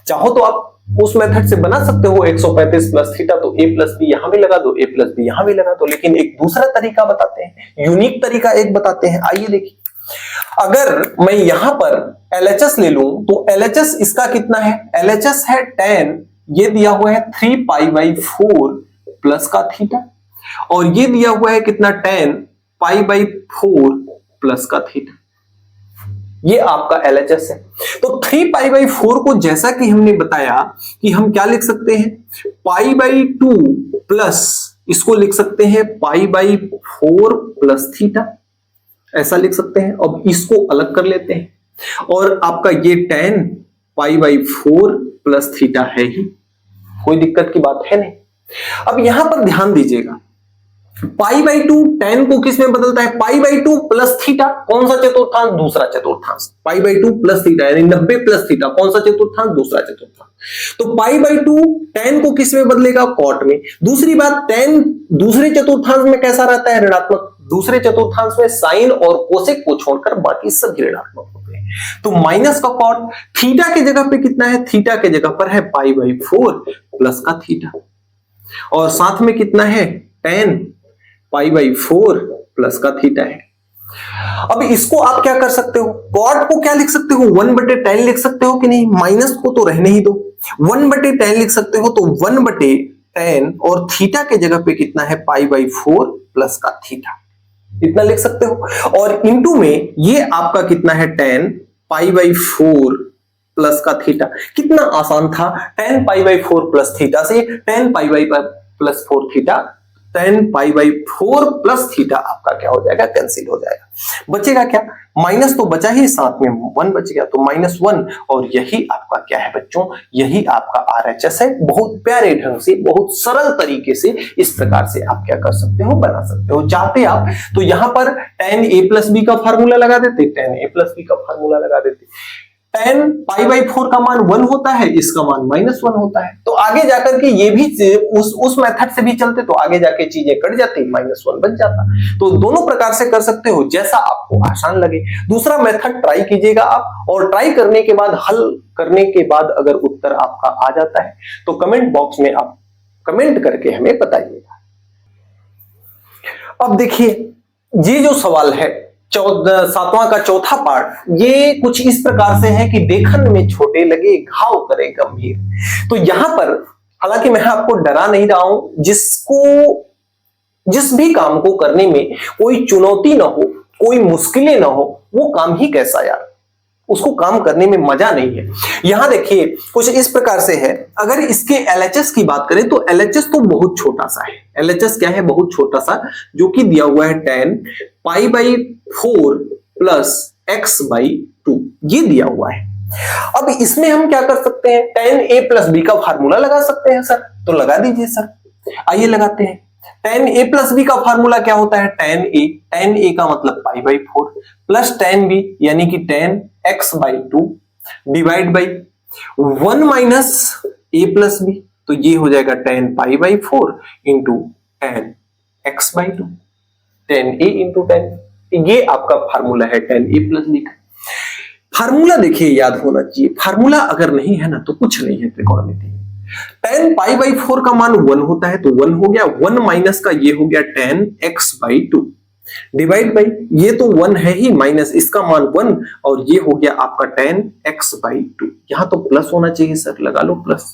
चाहो तो आप उस मेथड से बना सकते हो 135 प्लस थीटा, तो a प्लस बी यहां भी लगा दो, a प्लस बी यहां भी लगा दो, लेकिन एक दूसरा तरीका बताते हैं, यूनिक तरीका एक बताते हैं। आइए देखिए, अगर मैं यहां पर LHS ले लूं तो LHS इसका कितना है, LHS है tan, ये दिया हुआ है 3π/4 प्लस का थीटा, और ये दिया हुआ है कितना tan π/4 प्लस का थीटा, ये आपका LHS है। तो 3π/4 को जैसा कि हमने बताया कि हम क्या लिख सकते हैं, π/2 प्लस इसको लिख सकते हैं π/4 प्लस थीटा, ऐसा लिख सकते हैं। अब इसको अलग कर लेते हैं और आपका ये tan π/4 प्लस थीटा है ही, कोई दिक्कत की बात है नहीं। अब यहां पर ध्यान दीजिएगा, पाई बाई टू टेन को किस में बदलता है? Pi by two plus theta. कौन सा चतुर्थांश? दूसरा चतुर्थांश। Pi by two plus theta यानी 90 प्लस थीटा। कौन सा चतुर्थांश? दूसरा चतुर्थांश। तो पाई बाई टू टेन को किस में बदलेगा? कॉट में। दूसरी बात, टेन दूसरे चतुर्थांश में कैसा रहता है? ऋणात्मक। दूसरे चतुर्थांश में साइन और कोसेक को छोड़कर बाकी सभी ऋणात्मक होते हैं। तो माइनस का कॉट। थीटा की जगह पे कितना है? थीटा की जगह पर है पाई बाई 4 प्लस का थीटा, और साथ में कितना है? टेन पाई बाई 4 प्लस का थीटा है। अब इसको आप क्या कर सकते हो? कॉट को क्या लिख सकते हो? 1/10 लिख सकते हो कि नहीं? माइनस को तो रहने ही दो, 1/10 लिख सकते हो। तो 1/10 और थीटा के जगह पे कितना है? पाई बाई 4 प्लस का थीटा, इतना लिख सकते हो। और इंटू में ये आपका कितना है? 10 पाई बाई 4 प्लस का थीटा। कितना आसान था, 10 पाई बाई 4 प्लस थीटा से 10 pi by plus 4 theta, 10 pi by 4 plus theta आपका क्या हो जाएगा? कैंसिल हो जाएगा। बचेगा क्या? माइनस तो बचा ही, साथ में 1 बच गया, तो -1। और यही आपका क्या है बच्चों? यही आपका RHS है। बहुत प्यारे ढंग से, बहुत सरल तरीके से इस प्रकार से आप क्या कर सकते हो? बना सकते हो। चाहते आप तो यहां पर tan a प्लस बी का फार्मूला लगा देते, tan a प्लस बी का फार्मूला लगा देते। 10 पाई बाई 4 का मान 1 होता है, इसका मान -1 होता है। तो आगे जाकर के ये भी उस मेथड से भी चलते तो आगे जाके चीजें कट जाती, -1 बच जाता। तो दोनों प्रकार से कर सकते हो, जैसा आपको आसान लगे। दूसरा मेथड ट्राई कीजिएगा आप, और ट्राई करने के बाद, हल करने के बाद अगर उत्तर आपका आ जाता है तो कमेंट बॉक्स में आप कमेंट करके हमें बताइएगा। अब देखिए, ये जो सवाल है 7वां का चौथा पार्ट, ये कुछ इस प्रकार से है कि देखने में छोटे लगे घाव करे गंभीर। तो यहां पर हालांकि मैं आपको डरा नहीं रहा हूं, जिस भी काम को करने में कोई चुनौती ना हो, कोई मुश्किलें ना हो, वो काम ही कैसा यार, उसको काम करने में मजा नहीं है। यहां देखिए कुछ इस प्रकार से है। अगर इसके LHS की बात करें तो LHS तो बहुत छोटा सा है। LHS क्या है? बहुत छोटा सा, जो कि दिया हुआ है 10 पाई बाई 4 प्लस x बाई 2, ये दिया हुआ है। अब इसमें हम क्या कर सकते हैं? tan a प्लस बी का फार्मूला लगा सकते हैं सर, तो लगा दीजिए सर। आइए लगाते हैं। tan a प्लस बी का फार्मूला क्या होता है? tan a का मतलब pi by 4 plus tan b यानी कि tan x by 2 divide by 1 minus a plus b, तो ये हो जाएगा tan pi by 4 into tan x by 2, tan a into tan, ये आपका फार्मूला है tan a प्लस बी का। फार्मूला देखिए याद होना चाहिए, फार्मूला अगर नहीं है ना तो कुछ नहीं है त्रिकोणमिति में। tan पाई बाई 4 का मान 1 होता है, तो 1 हो गया, 1 माइनस का ये हो गया tan x by 2 divide by, ये तो 1 है ही, माइनस इसका मान 1, और ये हो गया आपका tan x बाई 2। यहां तो प्लस होना चाहिए सर, लगा लो प्लस।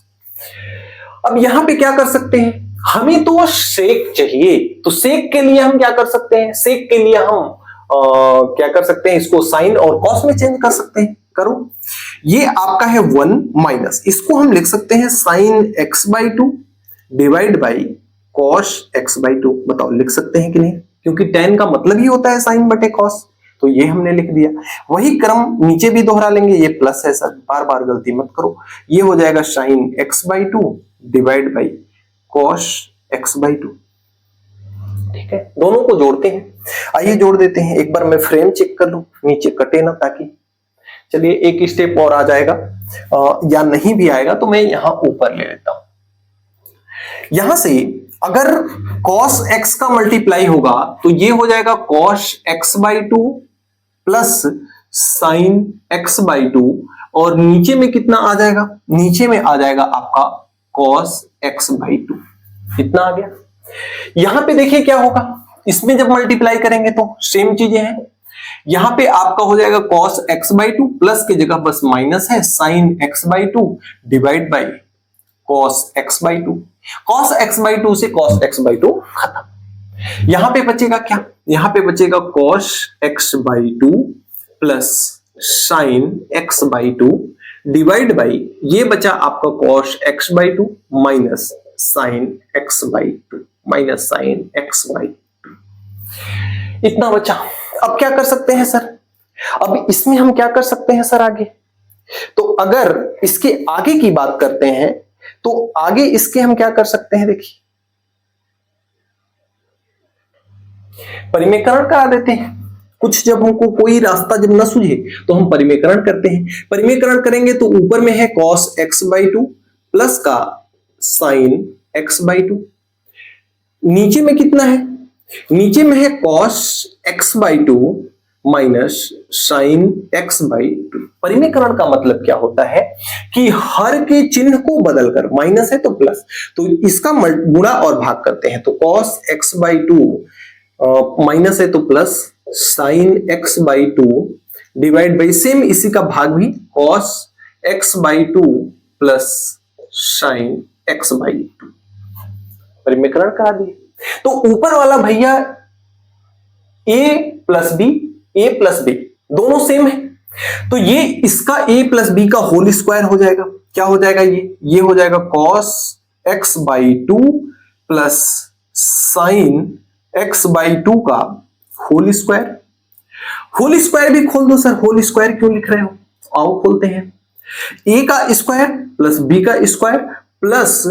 अब यहां पे क्या कर सकते हैं? हमें तो सेक चाहिए, तो सेक के लिए हम क्या कर सकते हैं? सेक के लिए हम क्या कर सकते हैं? इसको साइन और कॉस में चेंज कर सकते हैं। करो, ये आपका है 1 माइनस, इसको हम लिख सकते हैं sine x by 2 divide by cos x by 2। बताओ लिख सकते हैं कि नहीं? क्योंकि tan का मतलब ही होता है साइन बटे कॉस, तो ये हमने लिख दिया। वही क्रम नीचे भी दोहरा लेंगे, ये प्लस है सर, बार बार गलती मत करो। ये हो जाएगा sine x by 2 divide by cos x by 2। ठीक है, दोनों को जोड़ते हैं। आइए जोड़ देते हैं। एक बार मैं फ्रेम चेक कर लूं, नीचे कटे ना, ताकि चलिए एक स्टेप और आ जाएगा, या नहीं भी आएगा तो मैं यहां ऊपर ले लेता हूं। यहां से अगर cos x का मल्टीप्लाई होगा तो ये हो जाएगा cos x by 2 plus sign x by 2, और नीचे में कितना आ जाएगा? नीचे में आ जाएगा आपका cos x बाई 2। इतना आ गया। यहां पे देखिए क्या होगा, इसमें जब मल्टीप्लाई करेंगे तो सेम चीजें हैं। यहां पे आपका हो जाएगा cos x बाई 2, प्लस की जगह बस माइनस है, sin x by 2 divide by cos x by 2। cos x by 2 से cos x बाई 2 खत्म। यहां पे बचेगा क्या? यहां पे बचेगा cos x by 2 plus sin x by 2 divide by, ये बचा आपका cos x by 2 minus sin x by 2, minus sin x by 2, इतना बचा। अब क्या कर सकते हैं सर? अब इसमें हम क्या कर सकते हैं सर आगे? तो अगर इसके आगे की बात करते हैं तो आगे इसके हम क्या कर सकते हैं? देखिए परिमेयकरण करा देते हैं। कुछ जब हमको कोई रास्ता जब न सूझे तो हम परिमेयकरण करते हैं। परिमेयकरण करेंगे तो ऊपर में है cos x/2 प्लस का sin x/2। नीचे में कितना है? नीचे में है cos x/2 minus sin x/2। परिमेयकरण का मतलब क्या होता है कि हर के चिन्ह को बदलकर, माइनस है तो प्लस, तो इसका गुणा और भाग करते हैं। तो cos x/2 माइनस है तो plus sin x/2 divide by same इसी का भाग भी cos x/2 plus sin x/2। परिमेयकरण करा दिए। तो ऊपर वाला भैया a प्लस b दोनों सेम है, तो ये इसका a प्लस बी का होल स्क्वायर हो जाएगा। क्या हो जाएगा? ये हो जाएगा cos x/2 plus sin x/2 का होल स्क्वायर। होल स्क्वायर भी खोल दो सर, होल स्क्वायर क्यों लिख रहे हो? आओ खोलते हैं। a का स्क्वायर प्लस b का स्क्वायर प्लस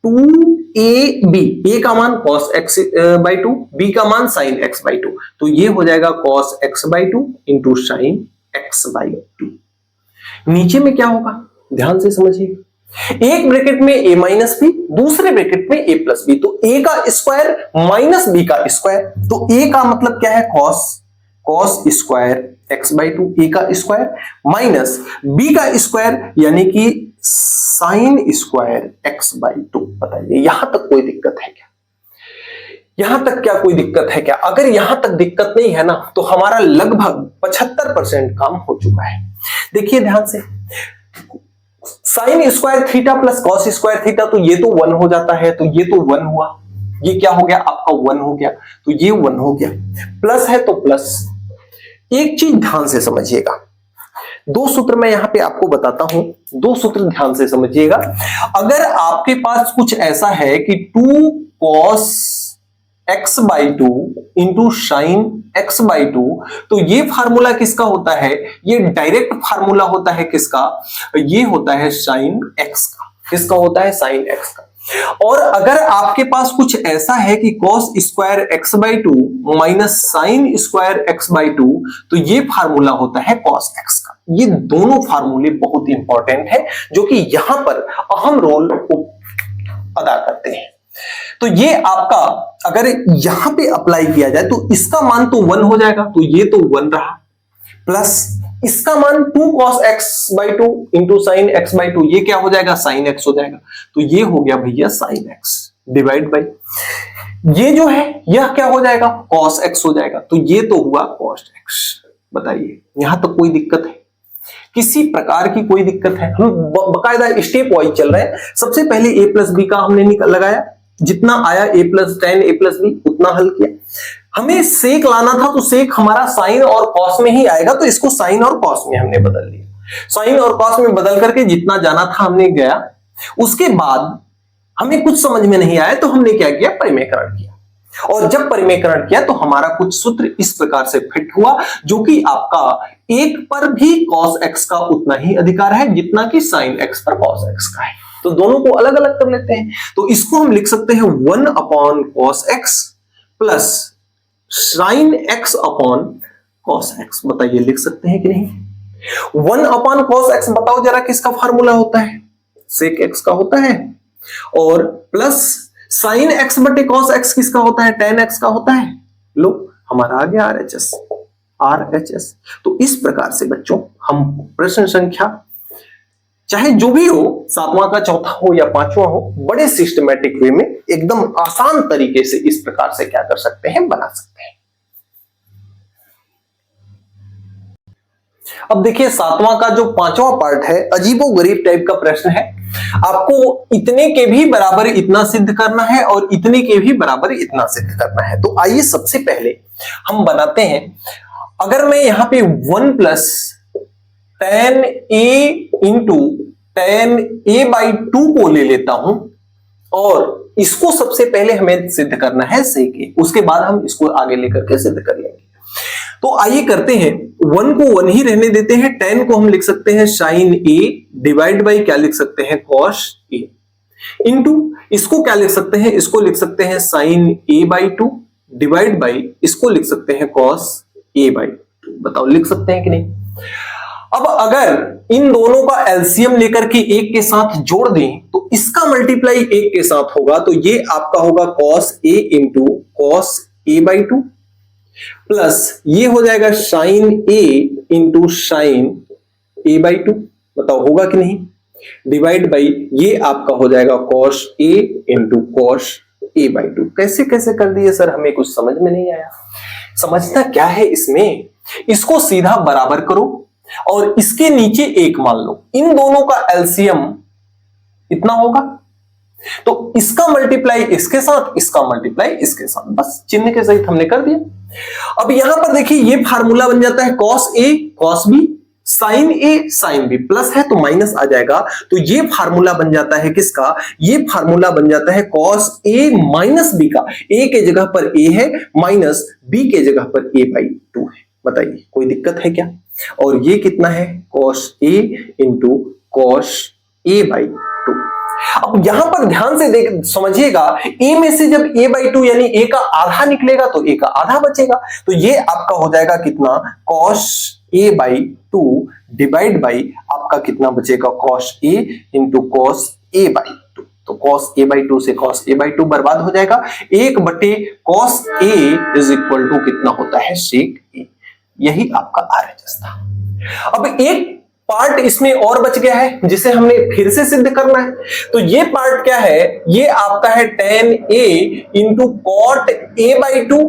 2ab, a का मान cos x/2, b का मान sin x/2, तो ये हो जाएगा cos x/2 into sin x/2। नीचे में क्या होगा ध्यान से समझिए। एक ब्रैकेट में a माइनस बी, दूसरे ब्रैकेट में a प्लस बी, तो a का स्क्वायर माइनस b का स्क्वायर, तो a का मतलब क्या है? cos स्क्वायर x/2, a का स्क्वायर माइनस b का स्क्वायर यानी कि sin स्क्वायर x/2। बताइए यहां तक कोई दिक्कत है क्या? यहां तक क्या कोई दिक्कत है क्या? अगर यहां तक दिक्कत नहीं है ना तो हमारा लगभग 75% काम हो चुका है। देखिए ध्यान से, sine square theta plus cos square theta, तो ये तो 1 हो जाता है, तो ये तो 1 हुआ, ये क्या हो गया आपका 1 हो गया, तो ये 1 हो गया, प्लस है तो प्लस। एक चीज ध्यान से समझिएगा, दो सूत्र मैं यहां पे आपको बताता हूं, दो सूत्र ध्यान से समझिएगा। अगर आपके पास कुछ ऐसा है कि 2 cos x/2 into sine x/2, तो ये फार्मूला किसका होता है? ये डायरेक्ट फार्मूला होता है किसका? ये होता है साइन x का। किसका होता है? साइन x का। और अगर आपके पास कुछ ऐसा है कि cos square x/2 minus sine square x/2, तो ये फार्मूला होता है cos x का। ये दोनों फार्मूले बहुत इंपॉर्टेंट है जो कि यहां पर अहम रोल अदा करते हैं। तो ये आपका अगर यहां पे अप्लाई किया जाए तो इसका मान तो 1 हो जाएगा, तो ये तो 1 रहा, प्लस इसका मान 2 cos x/2 into sine x/2, ये क्या हो जाएगा? साइन x हो जाएगा, तो ये हो गया भैया साइन x डिवाइड बाई ये जो है यह क्या हो जाएगा? cos x हो जाएगा, तो ये तो हुआ cos x। बताइए यहां तक कोई दिक्कत है? किसी प्रकार की कोई दिक्कत है? हम बकायदा स्टेप वाइज चल रहे हैं। सबसे पहले a प्लस बी का हमने लगाया, जितना आया a plus tan a plus b उतना हल किया। हमें सेक लाना था तो सेक हमारा साइन और कॉस में ही आएगा, तो इसको साइन और कॉस में हमने बदल लिया। साइन और कॉस में बदल करके जितना जाना था हमने गया। उसके बाद हमें कुछ समझ में नहीं आया तो हमने क्या किया? परिमेयकरण किया। और जब परिमेयकरण किया तो हमारा कुछ सूत्र इस प्रकार से फिट हुआ, जो कि आपका एक पर भी cos x का उतना ही अधिकार है जितना कि sin x पर cos x का है। तो दोनों को अलग अलग कर लेते हैं, तो इसको हम लिख सकते हैं 1 upon cos x plus sin x upon cos x। बताइए लिख सकते हैं कि नहीं? 1 अपॉन cos x बताओ जरा किसका फार्मूला होता है? sec x का होता है, और प्लस sin x बटे cos x किसका होता है? tan x का होता है। लो हमारा आ गया RHS। तो इस प्रकार से बच्चों हम प्रश्न संख्या चाहे जो भी हो, 7वां का चौथा हो या 5वां हो, बड़े सिस्टमैटिक वे में एकदम आसान तरीके से इस प्रकार से क्या कर सकते हैं? बना सकते हैं। अब देखिए 7वां का जो 5वां पार्ट है, अजीबोगरीब टाइप का प्रश्न है। आपको इतने के भी बराबर इतना सिद्ध करना है और इतने के भी बराबर इतना सिद्ध करना है। तो आइए सबसे पहले हम बनाते हैं। अगर मैं यहां पे 1 plus tan a into tan a/2 को ले लेता हूं, और इसको सबसे पहले हमें सिद्ध करना है sec a, उसके बाद हम इसको आगे लेकर के सिद्ध कर लेंगे। तो आइए करते हैं, 1 को 1 ही रहने देते हैं, tan को हम लिख सकते हैं sin a डिवाइड बाई क्या लिख सकते हैं? cos a, इंटू इसको क्या लिख सकते हैं? इसको लिख सकते हैं sin a/2 डिवाइड बाई, इसको लिख सकते हैं cos a बाई 2। बताओ लिख सकते हैं कि नहीं? अब अगर इन दोनों का एलसीएम लेकर के एक के साथ जोड़ दें तो इसका मल्टीप्लाई एक के साथ होगा, तो ये आपका होगा cos a into cos a by 2 plus ये हो जाएगा sin a into sin a by 2। बताओ होगा कि नहीं? डिवाइड बाई ये आपका हो जाएगा cos a into cos a by 2। कैसे कैसे कर दिए सर, हमें कुछ समझ में नहीं आया। समझना क्या है इसमें, इसको सीधा बराबर करो और इसके नीचे एक मान लो, इन दोनों का एलसीएम इतना होगा, तो इसका मल्टीप्लाई इसके साथ, इसका मल्टीप्लाई इसके साथ, बस चिन्ह के सहित हमने कर दिया। अब यहां पर देखिए ये फार्मूला बन जाता है cos a cos b, sin a sin b, plus है तो माइनस आ जाएगा, तो ये फार्मूला बन जाता है किसका? ये फार्मूला बन जाता है cos a माइनस b का। a के जगह पर a है, माइनस b के जगह पर a बाई 2 है। बताइए कोई दिक्कत है क्या? और ये कितना है? cos a into cos a by 2। अब यहां पर ध्यान से देख समझिएगा, a में से जब a बाई 2 यानी a का आधा निकलेगा तो a का आधा बचेगा, तो ये आपका हो जाएगा कितना? cos a by 2 divide by आपका कितना बचेगा? cos a into cos a by 2। तो cos a बाई 2 से cos a बाई 2 बर्बाद हो जाएगा, 1/, cos a is equal to कितना होता है? sec a। यही आपका RHS था। अब एक पार्ट इसमें और बच गया है जिसे हमने फिर से सिद्ध करना है, तो ये पार्ट क्या है? ये आपका है tan a into cot a by 2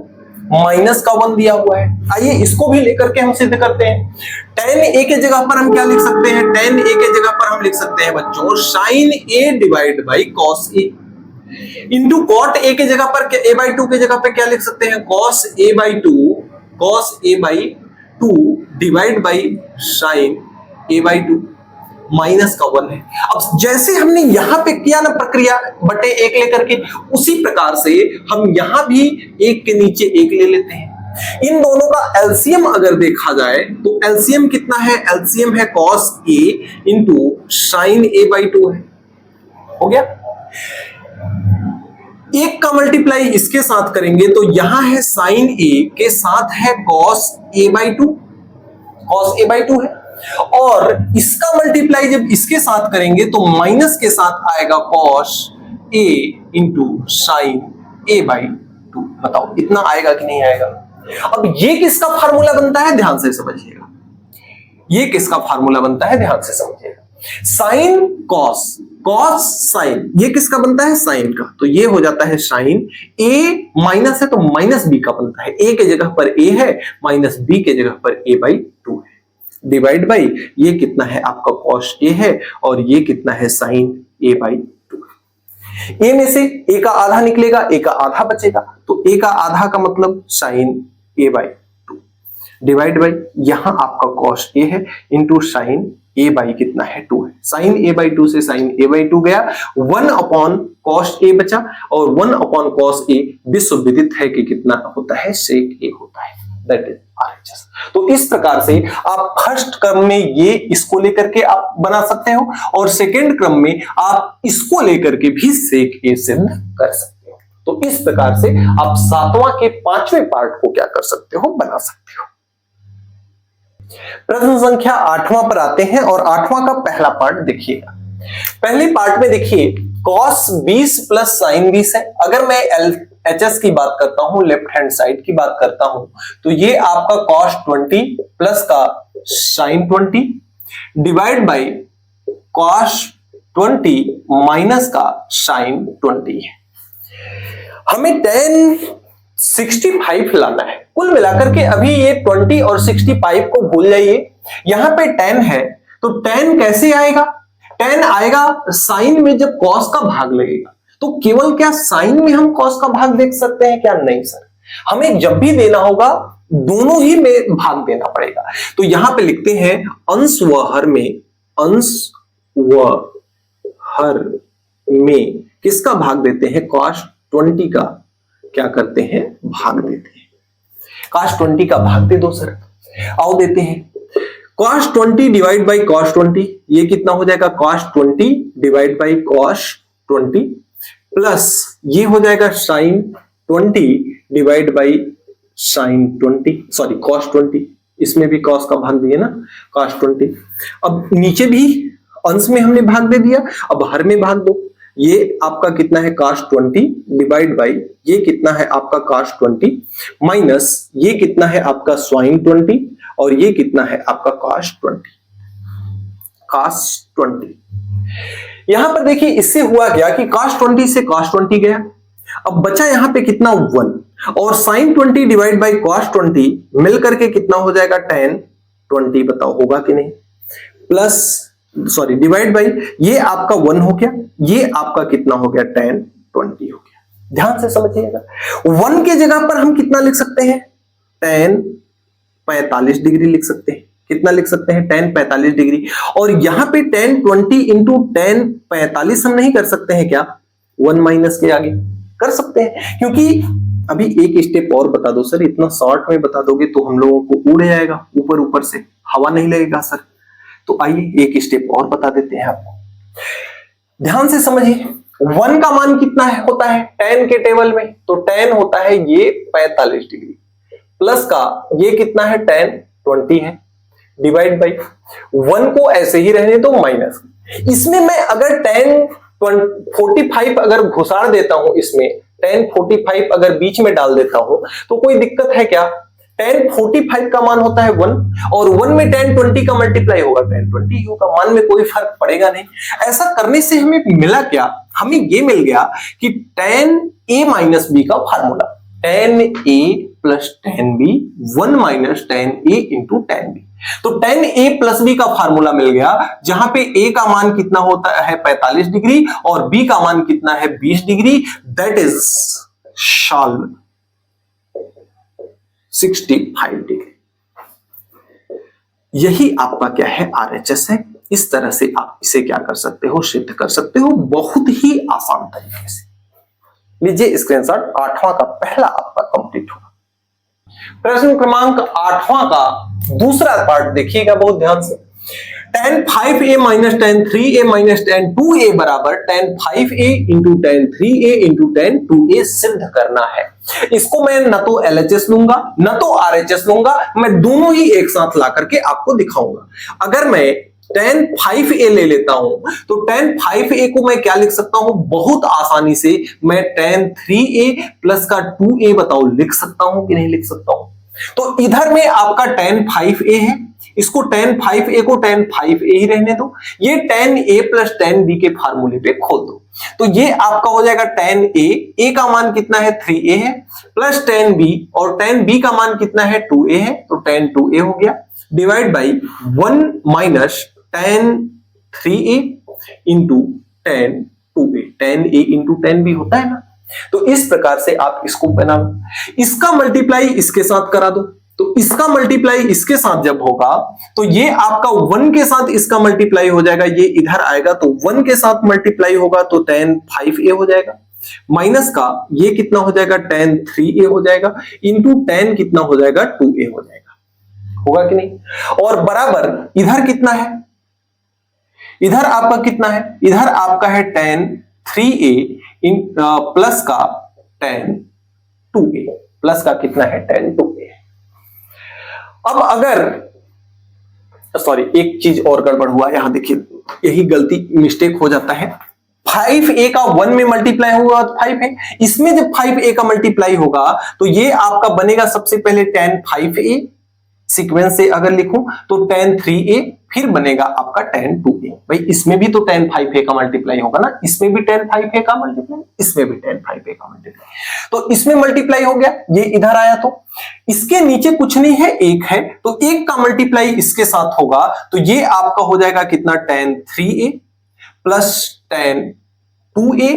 minus का 1 दिया हुआ है। आइए इसको भी लेकर के हम सिद्ध करते हैं। tan a के जगह पर हम क्या लिख सकते हैं? tan a के जगह पर हम लिख सकते हैं बच्चों sin a divide by cos a into cot a के जगह पर a बाई 2 के जगह पर क्या लिख सकते हैं? cos a by 2 cos a by 2 divide by sin a by 2 minus का 1 है। अब जैसे हमने यहां पे किया ना प्रक्रिया बटे एक लेकर के, उसी प्रकार से हम यहां भी एक के नीचे एक ले लेते हैं। इन दोनों का एलसीएम अगर देखा जाए तो एलसीएम कितना है? एलसीएम है cos a into sin a by 2 है। हो गया? एक का मल्टीप्लाई इसके साथ करेंगे तो यहां है sin a के साथ है cos a by 2, cos a by 2 है, और इसका मल्टीप्लाई जब इसके साथ करेंगे तो माइनस के साथ आएगा cos a into sin a by 2। बताओ इतना आएगा कि नहीं आएगा? अब ये किसका फार्मूला बनता है? ध्यान से समझिएगा, ये किसका फार्मूला बनता है? ध्यान से समझिएगा। साइन cos, cos sin, ये किसका बनता है? साइन का। तो ये हो जाता है साइन a, माइनस है तो माइनस b का बनता है। a के जगह पर a है, माइनस b के जगह पर a बाई 2 है, डिवाइड बाई ये कितना है आपका cos a है, और ये कितना है साइन a बाई 2। a में से a का आधा निकलेगा, a का आधा बचेगा, तो a का आधा का मतलब sine a by 2 divide by यहां आपका cos a है इंटू साइन a बाई कितना है? 2 है। साइन a बाई 2 से साइन a बाई 2 गया, 1 अपॉन cos a बचा, और 1 अपॉन cos a विश्व विदित है कि कितना होता है? sec a होता है। That is RHS। तो इस प्रकार से आप फर्स्ट क्रम में ये इसको लेकर के आप बना सकते हो, और सेकेंड क्रम में आप इसको लेकर के भी sec a सिद्ध कर सकते हो। तो इस प्रकार से आप 7वां के 5वें पार्ट को क्या कर सकते हो? बना सकते हो। प्रश्न संख्या 8वां पर आते हैं, और 8वां का पहला पार्ट देखिएगा। पहले पार्ट में देखिए cos 20 प्लस sin 20 है। अगर मैं LHS की बात करता हूं, लेफ्ट हैंड साइड की बात करता हूं, तो ये आपका cos 20 प्लस का sin 20 divide by cos 20 minus का sin 20 है। हमें tan 65 लाना है। कुल मिलाकर के अभी ये 20 और 65 को भूल जाइए, यहां पे tan है, तो tan कैसे आएगा? tan आएगा साइन में जब cos का भाग लगेगा। तो केवल क्या साइन में हम cos का भाग देख सकते हैं क्या? नहीं सर, हमें जब भी देना होगा दोनों ही में भाग देना पड़ेगा। तो यहां पे लिखते हैं अंश व हर में, अंश व हर में किसका भाग देते हैं? cos 20 का क्या करते हैं? भाग देते हैं। cos 20 का भाग दे दो सर, आओ देते हैं। cos 20 डिवाइड बाई cos 20, ये कितना हो जाएगा? cos 20 divide by cos 20 plus ये हो जाएगा sin 20 divide by sign 20, sorry cos 20, इसमें भी कॉस का भाग दिया ना, कॉस 20। अब नीचे भी अंश में हमने भाग दे दिया, अब हर में भाग दो। ये आपका कितना है cos 20 डिवाइड बाई ये कितना है आपका cos 20 माइनस ये कितना है आपका sin 20 और ये कितना है आपका cos 20। यहां पर देखिए इससे हुआ क्या कि cos 20 से cos 20 गया, अब बचा यहां पे कितना 1 और sin 20 डिवाइड बाई cos 20 मिलकर के कितना हो जाएगा tan 20, बताओ होगा कि नहीं, प्लस सॉरी डिवाइड बाई ये आपका 1 हो गया, ये आपका कितना हो गया tan 20 हो गया। ध्यान से समझिएगा, 1 के जगह पर हम कितना लिख सकते हैं, tan 45 डिग्री लिख सकते हैं। कितना लिख सकते हैं, tan 45 डिग्री। और यहां पे tan 20 इंटू tan 45 हम नहीं कर सकते हैं क्या, 1 माइनस के आगे कर सकते हैं, क्योंकि अभी एक स्टेप और बता दो सर, इतना शॉर्ट में बता दोगे तो हम लोगों को उड़ जाएगा, ऊपर ऊपर से हवा नहीं लगेगा सर। तो आइए एक स्टेप और बता देते हैं आपको, ध्यान से समझिए। 1 का मान कितना है होता है tan के टेबल में, तो tan होता है ये 45 डिग्री, प्लस का ये कितना है tan 20 है, डिवाइड बाई 1 को ऐसे ही रहने दो माइनस, इसमें मैं अगर tan 45 अगर घुसाड़ देता हूं, इसमें tan 45 अगर बीच में डाल देता हूं तो कोई दिक्कत है क्या, tan 45 का मान होता है 1 और 1 में tan 20 का मल्टीप्लाई होगा tan 20 होगा, मान में कोई फर्क पड़ेगा नहीं। ऐसा करने से हमें मिला क्या, हमें ये मिल गया कि tan a माइनस बी का formula, tan a plus tan b 1 minus tan a into tan b। तो tan a प्लस b का फार्मूला मिल गया, जहां पे a का मान कितना होता है 45 डिग्री और b का मान कितना है 20 degree, that is solve 65 degree. यही आपका क्या है RHS है। इस तरह से आप इसे क्या कर सकते हो, सिद्ध कर सकते हो बहुत ही आसान तरीके से। लीजिए स्क्रीनशॉट, 8वां का पहला आपका कंप्लीट हुआ। प्रश्न क्रमांक 8वां का दूसरा पार्ट देखिएगा बहुत ध्यान से। tan 5a minus tan 3a minus tan 2a बराबर tan 5a into tan 3a into tan 2a सिद्ध करना है। इसको मैं न तो LHS लूंगा न तो RHS लूंगा, मैं दोनों ही एक साथ ला करके आपको दिखाऊंगा। अगर मैं tan 5a ले लेता हूं तो tan 5a को मैं क्या लिख सकता हूं, बहुत आसानी से मैं tan 3a प्लस का 2a बताओ लिख सकता हूं कि नहीं लिख सकता हूं। तो इधर में आपका tan 5a है, इसको tan 5a को tan 5a ही रहने दो, ये tan a plus tan b के फार्मूले पे खोल दो। तो ये आपका हो जाएगा tan a का मान कितना है 3a है, प्लस tan b और tan b का मान कितना है 2a है, तो tan 2a हो गया, divide by 1 minus tan 3a into tan 2a, tan a into tan b होता है ना। तो इस प्रकार से आप इसको बना लो, इसका मल्टीप्लाई इसके साथ करा दो, तो इसका मल्टीप्लाई इसके साथ जब होगा तो ये आपका 1 के साथ इसका मल्टीप्लाई हो जाएगा, ये इधर आएगा तो 1 के साथ मल्टीप्लाई होगा तो tan 5a हो जाएगा, माइनस का ये कितना हो जाएगा tan 3a हो जाएगा, इंटू tan कितना हो जाएगा 2a हो जाएगा, होगा कि नहीं। और बराबर इधर कितना है, इधर आपका कितना है, इधर आपका है tan 3a प्लस का tan 2a, प्लस का कितना है tan 2a। अब अगर सॉरी एक चीज और गड़बड़ हुआ यहां, देखिए यही गलती मिस्टेक हो जाता है। 5a का 1 में मल्टीप्लाई होगा तो 5 है, इसमें जब 5a का मल्टीप्लाई होगा तो ये आपका बनेगा सबसे पहले tan 5a, सीक्वेंस से अगर लिखूं तो tan 3a, फिर बनेगा आपका tan 2a। भाई इसमें भी तो tan 5a का मल्टीप्लाई होगा ना, इसमें भी tan 5a का मल्टीप्लाई, इसमें भी tan 5a का मल्टीप्लाई, तो इसमें मल्टीप्लाई हो गया, ये इधर आया तो इसके नीचे कुछ नहीं है, 1 है, तो 1 का मल्टीप्लाई इसके साथ होगा तो ये आपका हो जाएगा कितना tan 3a plus tan 2a,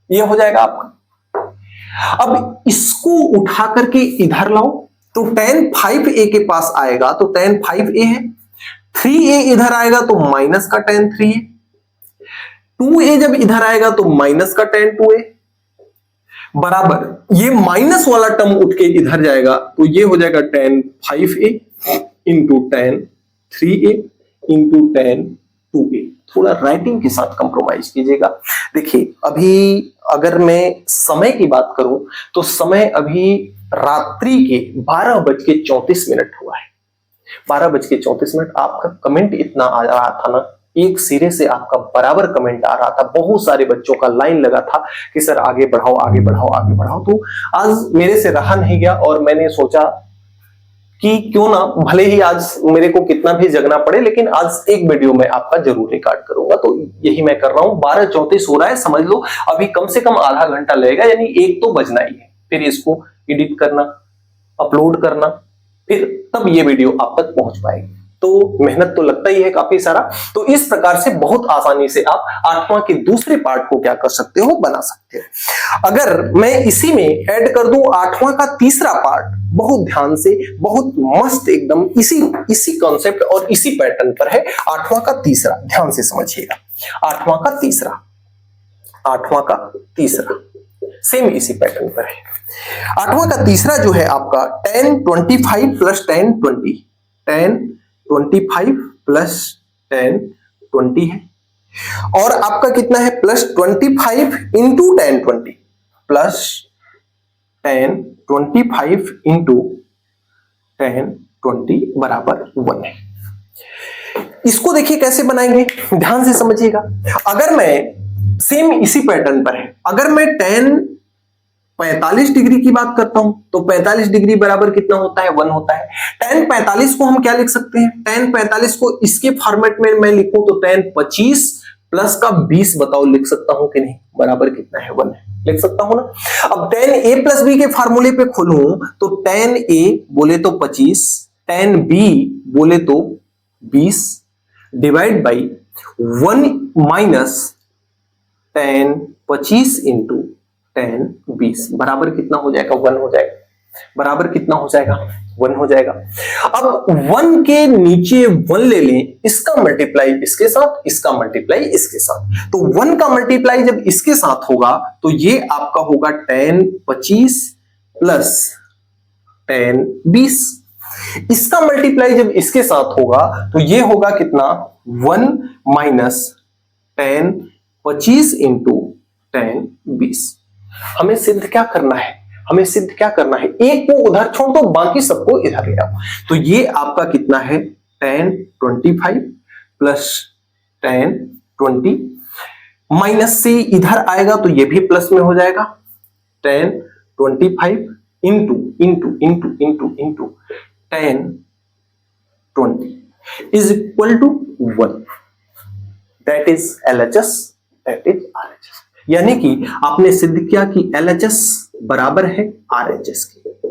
ये हो जाएगा आपका। अब इसको उठा करके इधर लाओ तो tan 5a के पास आएगा तो tan 5a है, 3a इधर आएगा तो माइनस का tan 3a, 2a जब इधर आएगा तो माइनस का tan 2a, बराबर ये माइनस वाला टर्म उठ के इधर जाएगा तो ये हो जाएगा tan 5a into tan 3a into tan 2a। थोड़ा राइटिंग के साथ कंप्रोमाइज कीजिएगा। देखिए अभी अगर मैं समय की बात करूं तो समय अभी रात्रि के 12:34 हुआ है। 12:34। आपका कमेंट इतना आ रहा था ना, एक सिरे से आपका बराबर कमेंट आ रहा था, बहुत सारे बच्चों का लाइन लगा था कि सर आगे बढ़ाओ आगे बढ़ाओ आगे बढ़ाओ। तो आज मेरे से रहा नहीं गया और मैंने सोचा कि क्यों ना, भले ही आज मेरे को कितना भी जगना पड़े, लेकिन आज एक वीडियो में आपका जरूर रिकॉर्ड करूंगा। तो यही मैं कर रहा हूं। 12:34 हो रहा है, समझ लो अभी कम से कम आधा घंटा लगेगा, यानी एक तो बजना ही है। फिर इसको एडिट करना, अपलोड करना, फिर तब ये वीडियो आप तक पहुंच पाएगी। तो मेहनत तो लगता ही है काफी सारा। तो इस प्रकार से बहुत आसानी से आप 8वां के दूसरे पार्ट को क्या कर सकते हो, बना सकते हो। अगर मैं इसी में ऐड कर दूं 8वां का तीसरा पार्ट, बहुत ध्यान से, बहुत मस्त एकदम इसी कॉन्सेप्ट और इसी पैटर्न पर है। 8वां का तीसरा, ध्यान से समझिएगा। 8वां का तीसरा, 8वां का तीसरा सेम इसी पैटर्न पर है। 8वां का तीसरा जो है आपका 10 25 प्लस 10 20, 10 25 प्लस 10 20 है। और आपका कितना है, प्लस 25 इंटू 10 20, प्लस 10 25 इंटू 10 20 बराबर 1 है। इसको देखिए कैसे बनाएंगे, ध्यान से समझिएगा। अगर मैं सेम इसी पैटर्न पर है, अगर मैं 10 45 डिग्री की बात करता हूं तो 45 डिग्री बराबर कितना होता है, 1 होता है। 10 45 को हम क्या लिख सकते हैं, 10 45 को इसके फॉर्मेट में मैं लिखूं तो 10 25 प्लस का 20, बताओ लिख सकता हूं कि नहीं, बराबर कितना है, 1 है, लिख सकता हूं ना। अब 10a प्लस बी के फार्मूले पे खोलूं तो 10a बोले तो 25, 10b बोले तो 20 डिवाइड बाई 1 माइनस 10 25 इंटू 10 20 बराबर कितना हो जाएगा, 1 हो जाएगा। बराबर कितना हो जाएगा, 1 हो जाएगा। अब 1 के नीचे 1 ले लें, इसका मल्टीप्लाई इसके साथ, इसका मल्टीप्लाई इसके साथ। तो 1 का मल्टीप्लाई जब इसके साथ होगा तो ये आपका होगा 10 25 प्लस 10 20। इसका मल्टीप्लाई जब इसके साथ होगा तो ये होगा कितना, 1 माइनस 10 25 इंटू 10 20। हमें सिद्ध क्या करना है, हमें सिद्ध क्या करना है, एक को उधर छोड़ दो, बाकी सबको इधर ले आओ। तो ये आपका कितना है, 10 25 प्लस 10 20 माइनस से इधर आएगा तो ये भी प्लस में हो जाएगा। 10 25 into into into into into 10 20 is equal to 1। That is LHS, that is RHS। यानी कि आपने सिद्ध किया कि LHS बराबर है RHS के।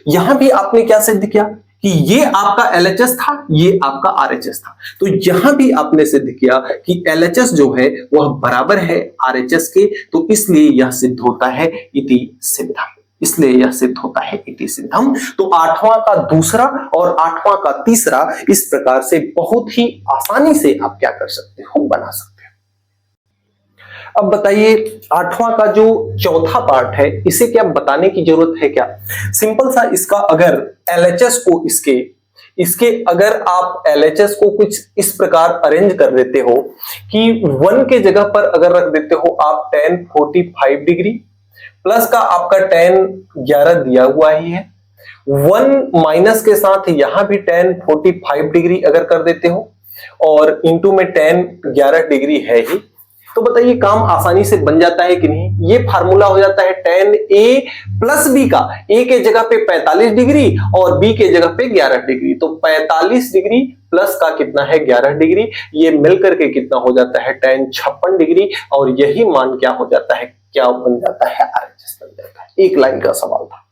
यहां भी आपने क्या सिद्ध किया कि ये आपका LHS था, ये आपका RHS था। तो यहां भी आपने सिद्ध किया कि LHS जो है वह बराबर है RHS के, तो इसलिए यह सिद्ध होता है इति सिद्धम, इसलिए यह सिद्ध होता है इति सिद्धम। तो 8वां का दूसरा और 8वां का तीसरा इस प्रकार से बहुत ही आसानी से आप क्या कर सकते हो, बना सकते हो। अब बताइए 8वां का जो चौथा पार्ट है, इसे क्या बताने की जरूरत है क्या, सिंपल सा। इसका अगर LHS को इसके अगर आप LHS को कुछ इस प्रकार अरेंज कर देते हो कि 1 के जगह पर अगर रख देते हो आप 10 45 डिग्री प्लस का आपका 10 11 दिया हुआ ही है, 1 माइनस के साथ यहां भी 10 45 डिग्री अगर कर देते हो और इंटू में 10 11 डिग्री है ही, तो बताइए काम आसानी से बन जाता है कि नहीं। ये फार्मूला हो जाता है 10a प्लस b का, a के जगह पे 45 डिग्री और b के जगह पे 11 डिग्री। तो 45 डिग्री प्लस का कितना है, 11 डिग्री, ये मिलकर के कितना हो जाता है, 10 56 डिग्री। और यही मान क्या हो जाता है, क्या बन जाता है, RHS बन जाता है। एक लाइन का सवाल था।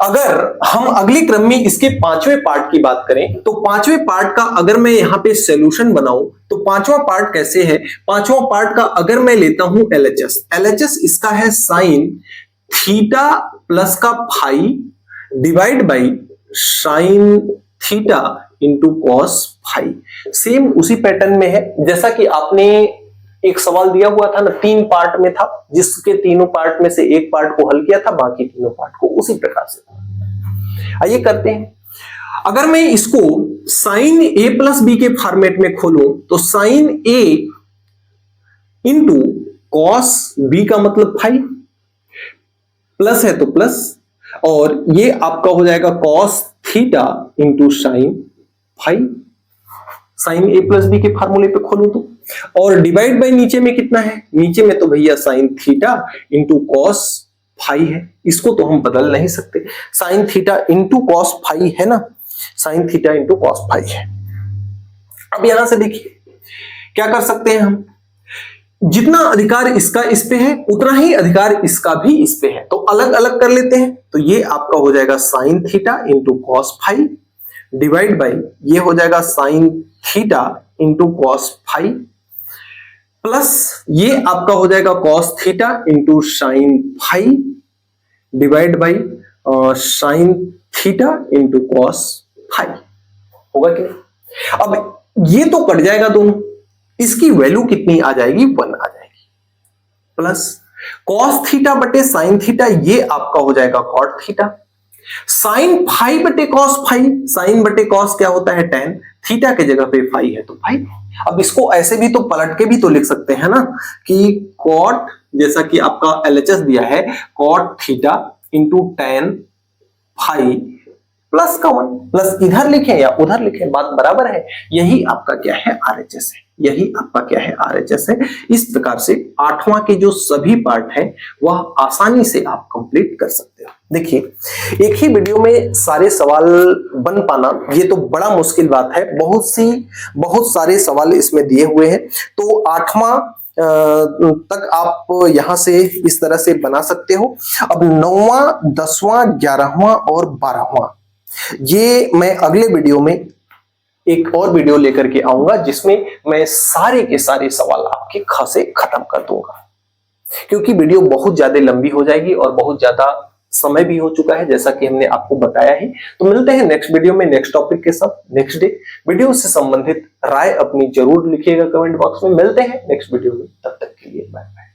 अगर हम अगली क्रम में इसके 5वें पार्ट की बात करें तो 5वें पार्ट का अगर मैं यहां पे सॉल्यूशन बनाऊं तो 5वां पार्ट कैसे है, 5वां पार्ट का अगर मैं लेता हूं LHS इसका है साइन थीटा प्लस का phi divide by sine theta into cos phi. Same उसी पैटर्न में है जैसा कि आपने एक सवाल दिया हुआ था ना, 3 पार्ट में था, जिसके तीनों पार्ट में से एक पार्ट को हल किया था, बाकी तीनों पार्ट को उसी प्रकार से। आइए करते हैं। अगर मैं इसको साइन ए प्लस बी के फॉर्मेट में खोलूं तो साइन ए इंटू कॉस बी का मतलब फाइव, प्लस है तो प्लस, और ये आपका हो जाएगा cos theta into sine five. Sine A plus B के फार्मूले पे खोलो तो, और डिवाइड बाय नीचे में कितना है, नीचे में तो भैया sign theta into cos five है, इसको तो हम बदल नहीं सकते, sign theta into cos five है ना, sign theta into cos five है। अब यहां से देखिए क्या कर सकते हैं हम, जितना अधिकार इसका इस पे है उतना ही अधिकार इसका भी इस पे है, तो अलग अलग कर लेते हैं। तो ये आपका हो जाएगा sign theta into cos five divide by ये हो जाएगा sign theta into cos five, plus ये आपका हो जाएगा cos theta into sine five divide by sine theta into cos five. होगा कि नहीं? अब ये तो कट जाएगा दोनों, इसकी वैल्यू कितनी आ जाएगी, 1 आ जाएगी, प्लस कॉस थीटा बटे साइन थीटा ये आपका हो जाएगा कॉट थीटा, साइन फाइव बटे कॉस फाइव, साइन बटे कॉस क्या होता है टेन, थीटा के जगह पे फाइव है तो फाइव। अब इसको ऐसे भी तो पलट के भी तो लिख सकते हैं ना कि कॉट, जैसा कि आपका एलएचएस दिया है, cot theta into tan phi plus का 1, प्लस इधर लिखें या उधर लिखें बात बराबर है। यही आपका क्या है आरएचएस है, यही आपका क्या है आरएचएस है। इस प्रकार से 8वां के जो सभी पार्ट हैं वह आसानी से आप कंप्लीट कर सकते हो। देखिए एक ही वीडियो में सारे सवाल बन पाना ये तो बड़ा मुश्किल बात है, बहुत सारे सवाल इसमें दिए हुए हैं, तो 8वां तक आप यहां से इस तरह से बना सकते हो। अब 9वां 10वां 11वां और 12वां ये मैं अगले वीडियो में एक और वीडियो लेकर के आऊंगा जिसमें मैं सारे के सारे सवाल आपके खासे खत्म कर दूंगा, क्योंकि वीडियो बहुत ज्यादा लंबी हो जाएगी और बहुत ज्यादा समय भी हो चुका है जैसा कि हमने आपको बताया ही। तो मिलते हैं नेक्स्ट वीडियो में नेक्स्ट टॉपिक के साथ नेक्स्ट डे। वीडियो से संबंधित राय अपनी जरूर लिखिएगा कमेंट बॉक्स में। मिलते हैं नेक्स्ट वीडियो में, तब तक के लिए बाय बाय।